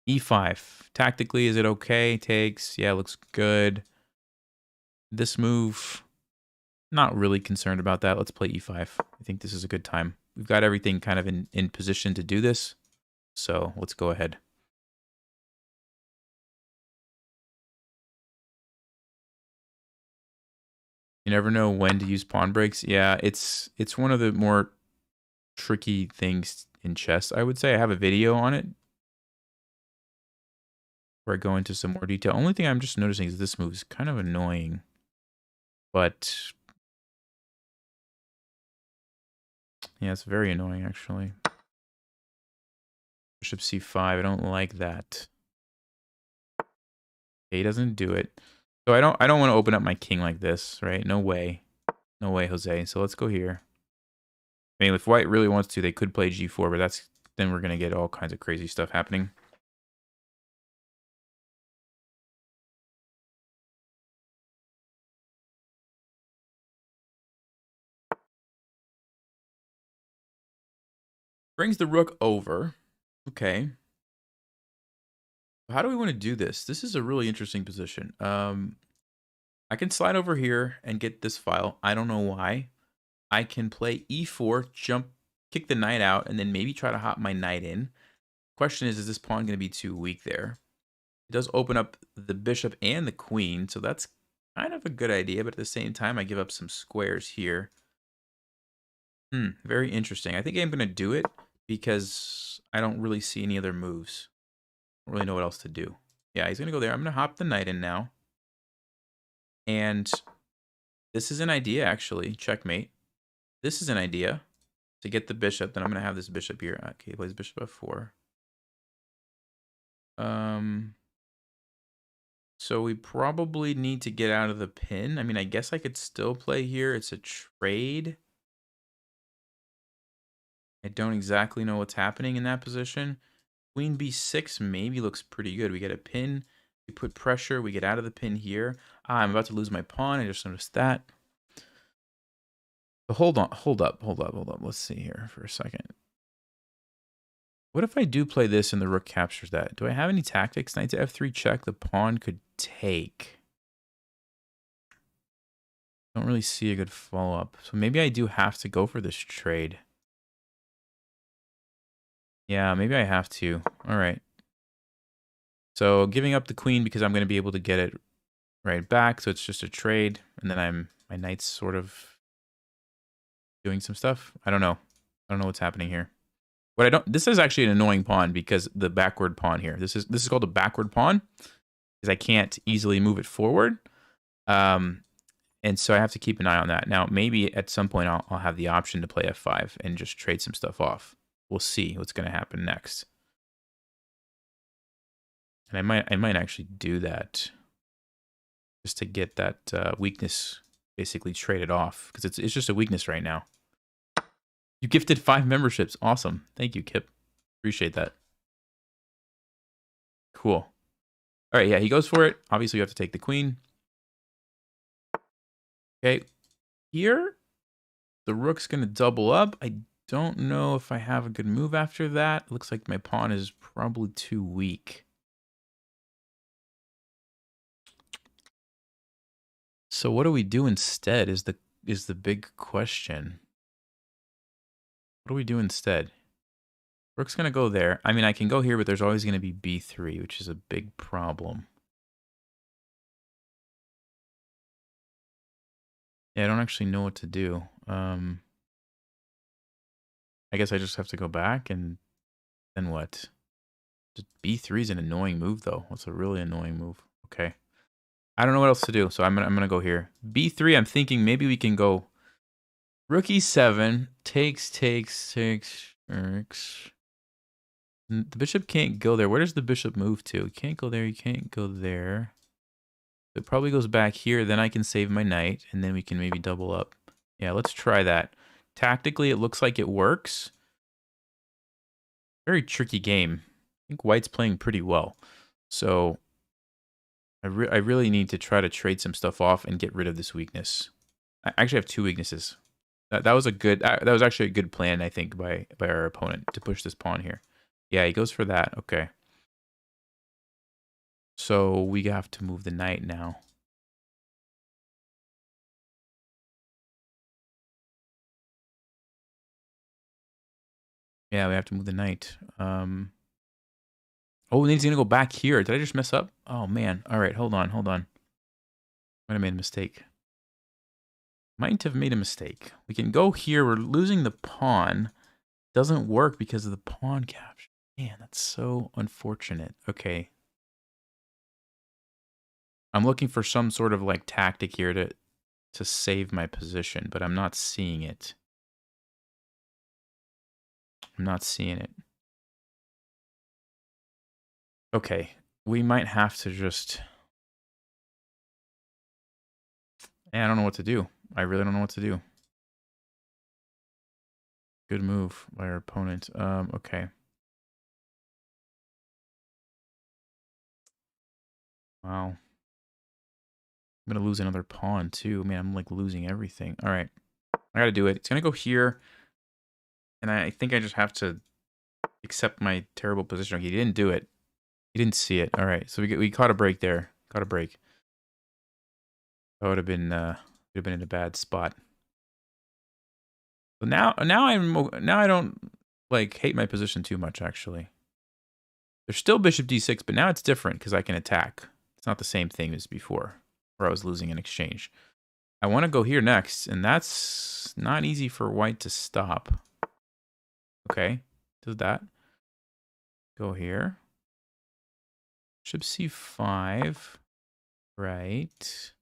Speaker 1: e5. Tactically, is it okay? Takes. Yeah, looks good. This move, not really concerned about that. Let's play e5. I think this is a good time. We've got everything kind of in position to do this. So let's go ahead. You never know when to use pawn breaks. Yeah, it's one of the more tricky things in chess, I would say. I have a video on it where I go into some more detail. Only thing I'm just noticing is this move is kind of annoying. But yeah, it's very annoying actually. Bishop c5, I don't like that. Okay, he doesn't do it. So I don't want to open up my king like this, right? No way. No way, Jose. So let's go here. I mean, if white really wants to, they could play g4, but then we're going to get all kinds of crazy stuff happening. Brings the rook over. Okay. How do we want to do this? This is a really interesting position. I can slide over here and get this file. I don't know why. I can play e4, jump, kick the knight out, and then maybe try to hop my knight in. Question is this pawn going to be too weak there? It does open up the bishop and the queen, so that's kind of a good idea, but at the same time, I give up some squares here. Very interesting. I think I'm going to do it because I don't really see any other moves. I don't really know what else to do. Yeah, he's going to go there. I'm going to hop the knight in now. And this is an idea, actually. Checkmate. This is an idea to get the bishop. Then I'm going to have this bishop here. Okay, he plays bishop f4. So we probably need to get out of the pin. I mean, I guess I could still play here. It's a trade. I don't exactly know what's happening in that position. Queen b6 maybe looks pretty good. We get a pin. We put pressure. We get out of the pin here. I'm about to lose my pawn. I just noticed that. But hold up. Let's see here for a second. What if I do play this and the rook captures that? Do I have any tactics? Knight to f3 check. The pawn could take. Don't really see a good follow-up. So maybe I do have to go for this trade. Yeah, maybe I have to. All right. So giving up the queen because I'm going to be able to get it right back. So it's just a trade. And then my knight's sort of doing some stuff. I don't know. I don't know what's happening here. What I don't, this is actually an annoying pawn because the backward pawn here. This is called a backward pawn because I can't easily move it forward. And so I have to keep an eye on that. Now, maybe at some point I'll have the option to play f5 and just trade some stuff off. We'll see what's going to happen next. And I might actually do that just to get that weakness basically traded off because it's just a weakness right now. You gifted 5 memberships. Awesome. Thank you, Kip. Appreciate that. Cool. All right, yeah, he goes for it. Obviously, you have to take the queen. Okay. Here, the rook's going to double up. I don't know if I have a good move after that. It looks like my pawn is probably too weak. So what do we do instead is the big question. What do we do instead? Rook's going to go there. I mean, I can go here, but there's always going to be b3, which is a big problem. Yeah, I don't actually know what to do. I guess I just have to go back and then what? Just b3 is an annoying move, though. That's a really annoying move. Okay. I don't know what else to do, so I'm gonna go here. b3, I'm thinking maybe we can go rook e7, takes. The bishop can't go there. Where does the bishop move to? He can't go there, he can't go there. It probably goes back here, then I can save my knight, and then we can maybe double up. Yeah, let's try that. Tactically, it looks like it works. Very tricky game. I think white's playing pretty well. So I really need to try to trade some stuff off and get rid of this weakness. I actually have 2 weaknesses. That was actually a good plan, I think, by our opponent to push this pawn here. Yeah, he goes for that. Okay. So we have to move the knight now. Yeah, we have to move the knight. Oh, and he's going to go back here. Did I just mess up? Oh, man. All right, hold on. Might have made a mistake. Might have made a mistake. We can go here. We're losing the pawn. Doesn't work because of the pawn capture. Man, that's so unfortunate. Okay. I'm looking for some sort of like tactic here to save my position, but I'm not seeing it. Okay, we might have to just... I don't know what to do. I really don't know what to do. Good move by our opponent. Okay. Wow. I'm going to lose another pawn too. Man, I'm like losing everything. All right. I got to do it. It's going to go here. And I think I just have to accept my terrible position. Okay, he didn't do it. He didn't see it. All right, so we caught a break there. Caught a break. I would have been in a bad spot. But now I don't like hate my position too much actually. There's still bishop d6, but now it's different because I can attack. It's not the same thing as before, where I was losing an exchange. I want to go here next, and that's not easy for white to stop. Okay, does that. Go here. Bishop c5. Right.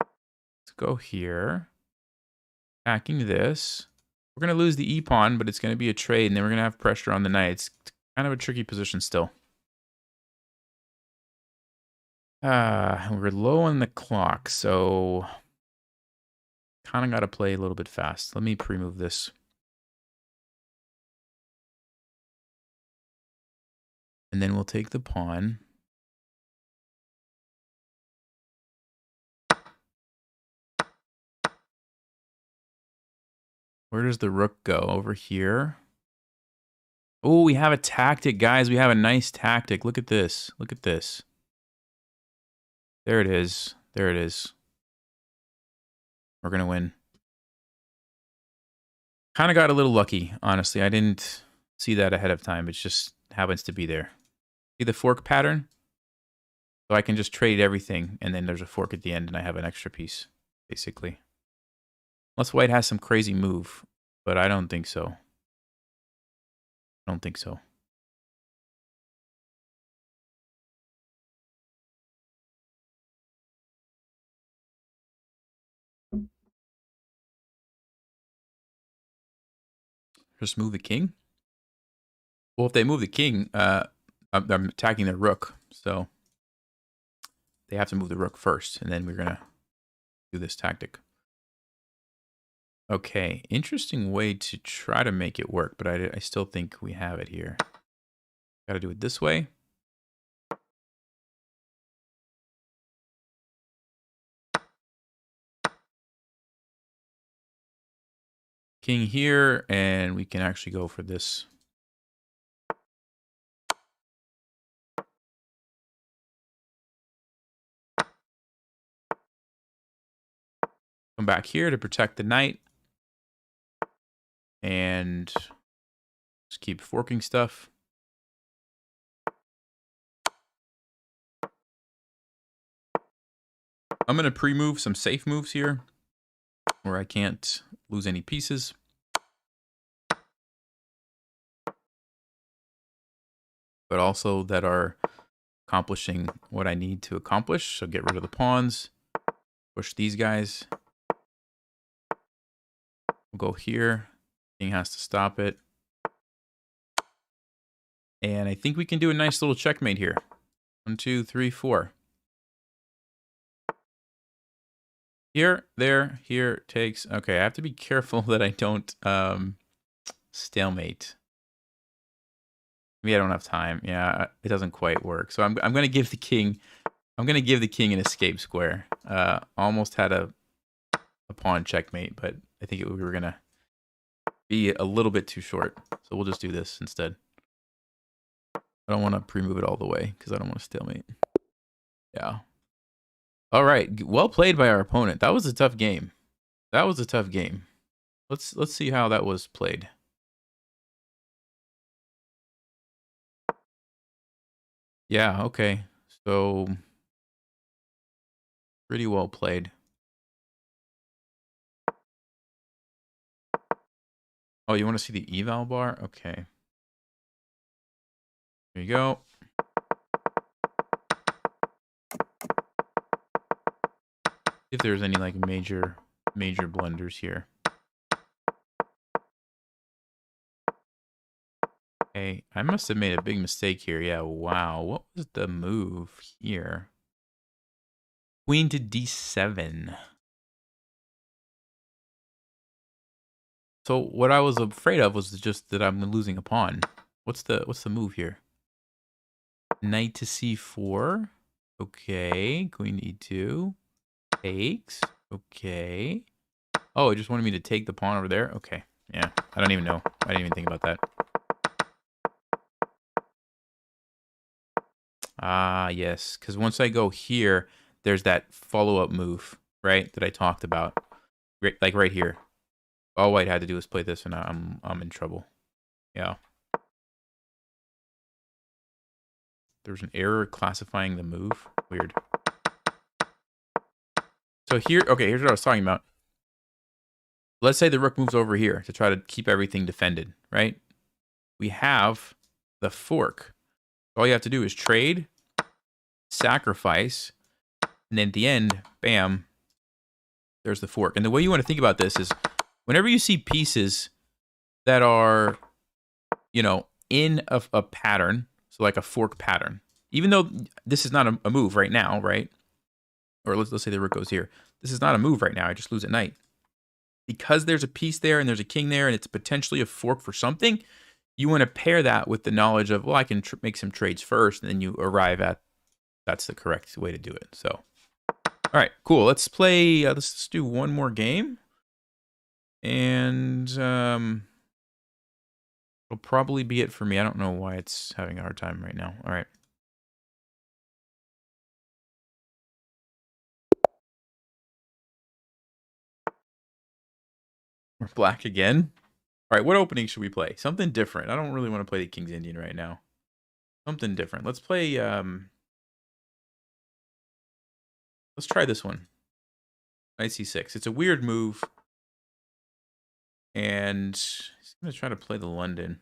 Speaker 1: Let's go here. Attacking this. We're going to lose the e-pawn, but it's going to be a trade, and then we're going to have pressure on the knight. It's kind of a tricky position still. We're low on the clock, so kind of got to play a little bit fast. Let me pre-move this. And then we'll take the pawn. Where does the rook go? Over here. Oh, we have a tactic, guys. We have a nice tactic. Look at this. Look at this. There it is. There it is. We're going to win. Kind of got a little lucky, honestly. I didn't see that ahead of time. It just happens to be there. See the fork pattern? So I can just trade everything, and then there's a fork at the end, and I have an extra piece, basically. Unless white has some crazy move, but I don't think so. I don't think so. Just move the king? Well, if they move the king, I'm attacking their rook, so they have to move the rook first, and then we're going to do this tactic. Okay, interesting way to try to make it work, but I still think we have it here. Got to do it this way. King here, and we can actually go for this. Come back here to protect the knight. And just keep forking stuff. I'm going to pre-move some safe moves here where I can't lose any pieces. But also that are accomplishing what I need to accomplish. So get rid of the pawns. Push these guys. We'll go here. King has to stop it. And I think we can do a nice little checkmate here. 1, 2, 3, 4. Here, there, here, takes. Okay, I have to be careful that I don't stalemate. Maybe I don't have time. Yeah, it doesn't quite work. So I'm going to give the king. I'm going to give the king an escape square. Almost had a pawn checkmate, but I think we were going to be a little bit too short. So we'll just do this instead. I don't want to pre-move it all the way because I don't want to stalemate. Yeah. All right. Well played by our opponent. That was a tough game. That was a tough game. Let's see how that was played. Yeah, okay. So pretty well played. Oh, you want to see the eval bar? Okay. There you go. If there's any like major blunders here. Okay, I must have made a big mistake here. Yeah, wow. What was the move here? Queen to d7. So what I was afraid of was just that I'm losing a pawn. What's the move here? Knight to c4. Okay, queen to e2. Takes. Okay. Oh, it just wanted me to take the pawn over there? Okay. Yeah, I don't even know. I didn't even think about that. Ah, yes. Because once I go here, there's that follow-up move, right, that I talked about. Like right here. All white had to do was play this, and I'm in trouble. Yeah. There's an error classifying the move. Weird. So here, okay, here's what I was talking about. Let's say the rook moves over here to try to keep everything defended, right? We have the fork. All you have to do is trade, sacrifice, and then at the end, bam, there's the fork. And the way you want to think about this is whenever you see pieces that are, you know, in a pattern, so like a fork pattern, even though this is not a move right now, right? Or let's say the rook goes here. This is not a move right now. I just lose at knight. Because there's a piece there and there's a king there and it's potentially a fork for something, you want to pair that with the knowledge of, well, I can make some trades first, and then you arrive at that's the correct way to do it. So, all right, cool. Let's play, let's do one more game. And it'll probably be it for me. I don't know why it's having a hard time right now. All right. We're black again. All right, what opening should we play? Something different. I don't really want to play the King's Indian right now. Something different. Let's play, let's try this one. Knight c6. It's a weird move. And he's going to try to play the London.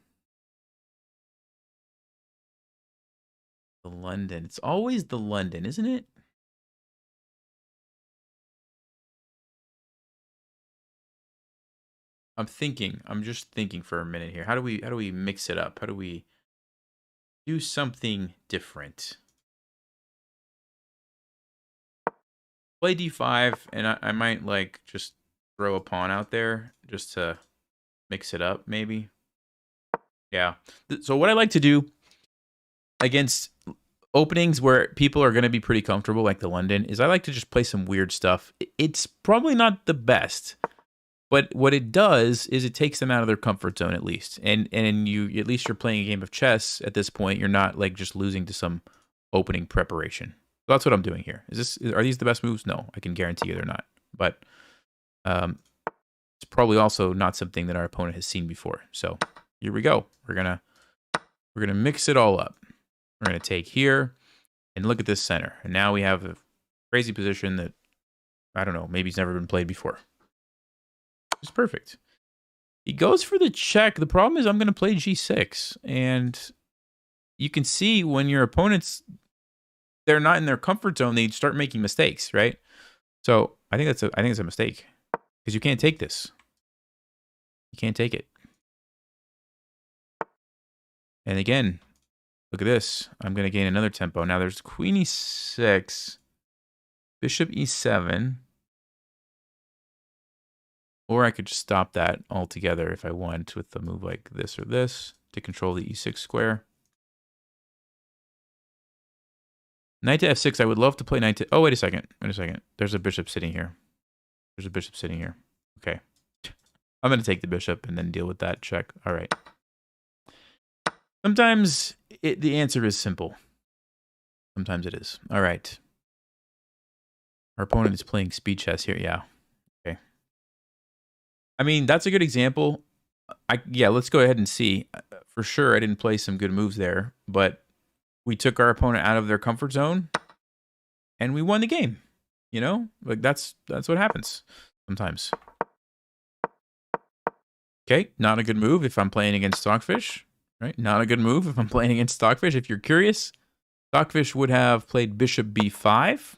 Speaker 1: The London. It's always the London, isn't it? I'm just thinking for a minute here. How do we mix it up? How do we do something different? Play d5, and I might like just throw a pawn out there just to mix it up, maybe. Yeah. So what I like to do against openings where people are going to be pretty comfortable, like the London, is I like to just play some weird stuff. It's probably not the best, but what it does is it takes them out of their comfort zone at least. And you at least you're playing a game of chess at this point. You're not like just losing to some opening preparation. So that's what I'm doing here. Are these the best moves? No, I can guarantee you they're not. But it's probably also not something that our opponent has seen before. So here we go. We're gonna mix it all up. We're gonna take here and look at this center. And now we have a crazy position that I don't know, maybe it's never been played before. It's perfect. He goes for the check. The problem is I'm gonna play g6, and you can see when your opponents they're not in their comfort zone, they start making mistakes, right? So I think it's a mistake because you can't take this. You can't take it. And again, look at this. I'm going to gain another tempo. Now there's queen e6, bishop e7, or I could just stop that altogether if I want with a move like this or this to control the e6 square. Knight to f6, I would love to play knight to... Oh, wait a second. Wait a second. There's a bishop sitting here. There's a bishop sitting here. Okay. I'm going to take the bishop and then deal with that check. All right. Sometimes the answer is simple. Sometimes it is. All right. Our opponent is playing speed chess here. Yeah. Okay. I mean, that's a good example. Yeah, let's go ahead and see. For sure, I didn't play some good moves there, but we took our opponent out of their comfort zone and we won the game. You know, like that's what happens sometimes. Okay, not a good move if I'm playing against Stockfish, right? Not a good move if I'm playing against Stockfish. If you're curious, Stockfish would have played bishop b5,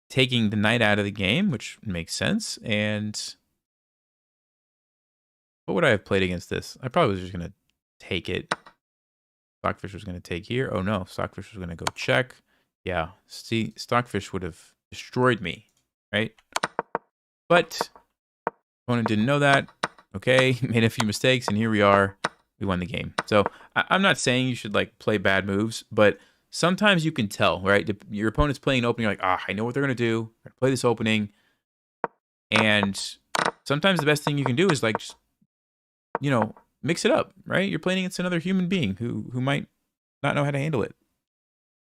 Speaker 1: taking the knight out of the game, which makes sense. And what would I have played against this? I probably was just going to take it. Stockfish was going to take here. Oh no, Stockfish was going to go check. Yeah, see, Stockfish would have destroyed me, right? But opponent didn't know that. Okay, made a few mistakes, and here we are. We won the game. So I'm not saying you should like play bad moves, but sometimes you can tell, right? Your opponent's playing an opening, you're like, I know what they're going to do. They're going to play this opening. And sometimes the best thing you can do is like, just, you know, mix it up, right? You're playing against another human being who might not know how to handle it.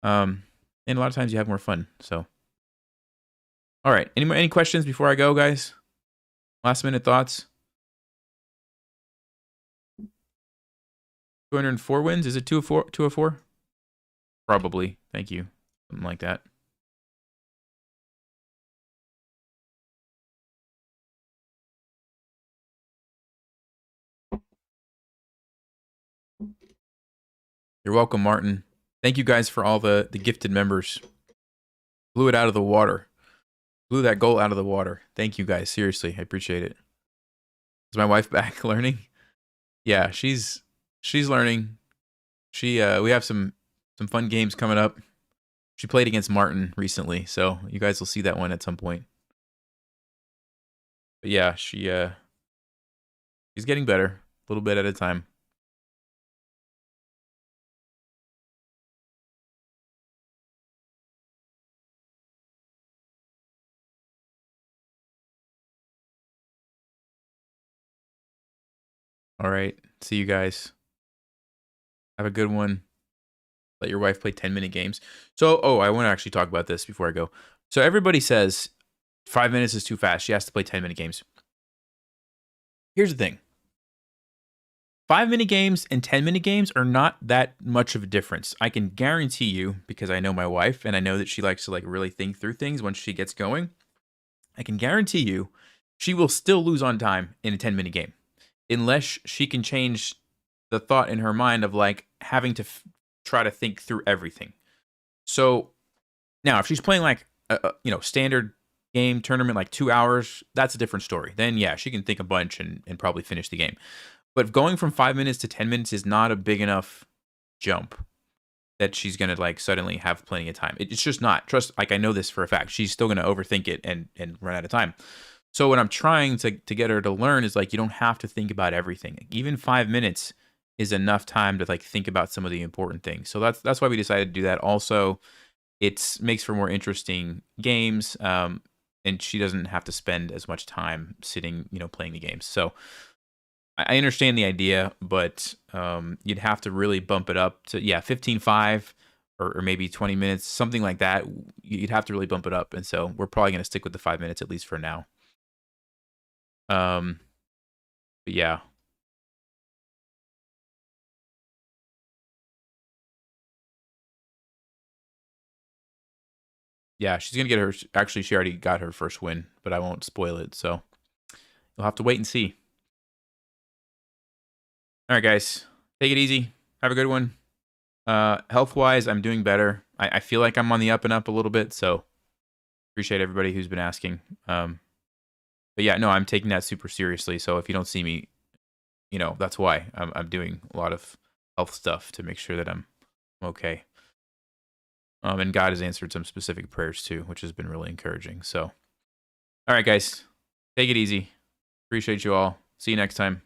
Speaker 1: And a lot of times you have more fun. So, all right. Any questions before I go, guys? Last minute thoughts. 204 wins. Is it 204? 204? Probably. Thank you. Something like that. You're welcome, Martin. Thank you guys for all the gifted members. Blew it out of the water. Blew that goal out of the water. Thank you guys. Seriously, I appreciate it. Is my wife back learning? Yeah, she's learning. We have some fun games coming up. She played against Martin recently, so you guys will see that one at some point. But yeah, she's getting better, a little bit at a time. All right. See you guys. Have a good one. Let your wife play 10-minute games. So, I want to actually talk about this before I go. So everybody says 5 minutes is too fast. She has to play 10-minute games. Here's the thing. 5-minute games and 10-minute games are not that much of a difference. I can guarantee you, because I know my wife and I know that she likes to like really think through things once she gets going. I can guarantee you she will still lose on time in a 10-minute game. Unless she can change the thought in her mind of like having to try to think through everything. So now if she's playing like a standard game tournament, like 2 hours, that's a different story. Then yeah, she can think a bunch and probably finish the game. But going from 5 minutes to 10 minutes is not a big enough jump that she's going to like suddenly have plenty of time. It's just not. Trust, like I know this for a fact. She's still going to overthink it and run out of time. So what I'm trying to get her to learn is like you don't have to think about everything. Even 5 minutes is enough time to like think about some of the important things. So that's why we decided to do that. Also, it makes for more interesting games, and she doesn't have to spend as much time sitting, playing the games. So I understand the idea, but you'd have to really bump it up to 15-5 or maybe 20 minutes, something like that. You'd have to really bump it up, and so we're probably going to stick with the 5 minutes at least for now. But yeah. Yeah, she's gonna get her. Actually, she already got her first win, but I won't spoil it. So you'll have to wait and see. All right, guys, take it easy. Have a good one. Health wise, I'm doing better. I feel like I'm on the up and up a little bit. So appreciate everybody who's been asking. But yeah, no, I'm taking that super seriously. So if you don't see me, that's why I'm doing a lot of health stuff to make sure that I'm okay. And God has answered some specific prayers too, which has been really encouraging. So, all right, guys, take it easy. Appreciate you all. See you next time.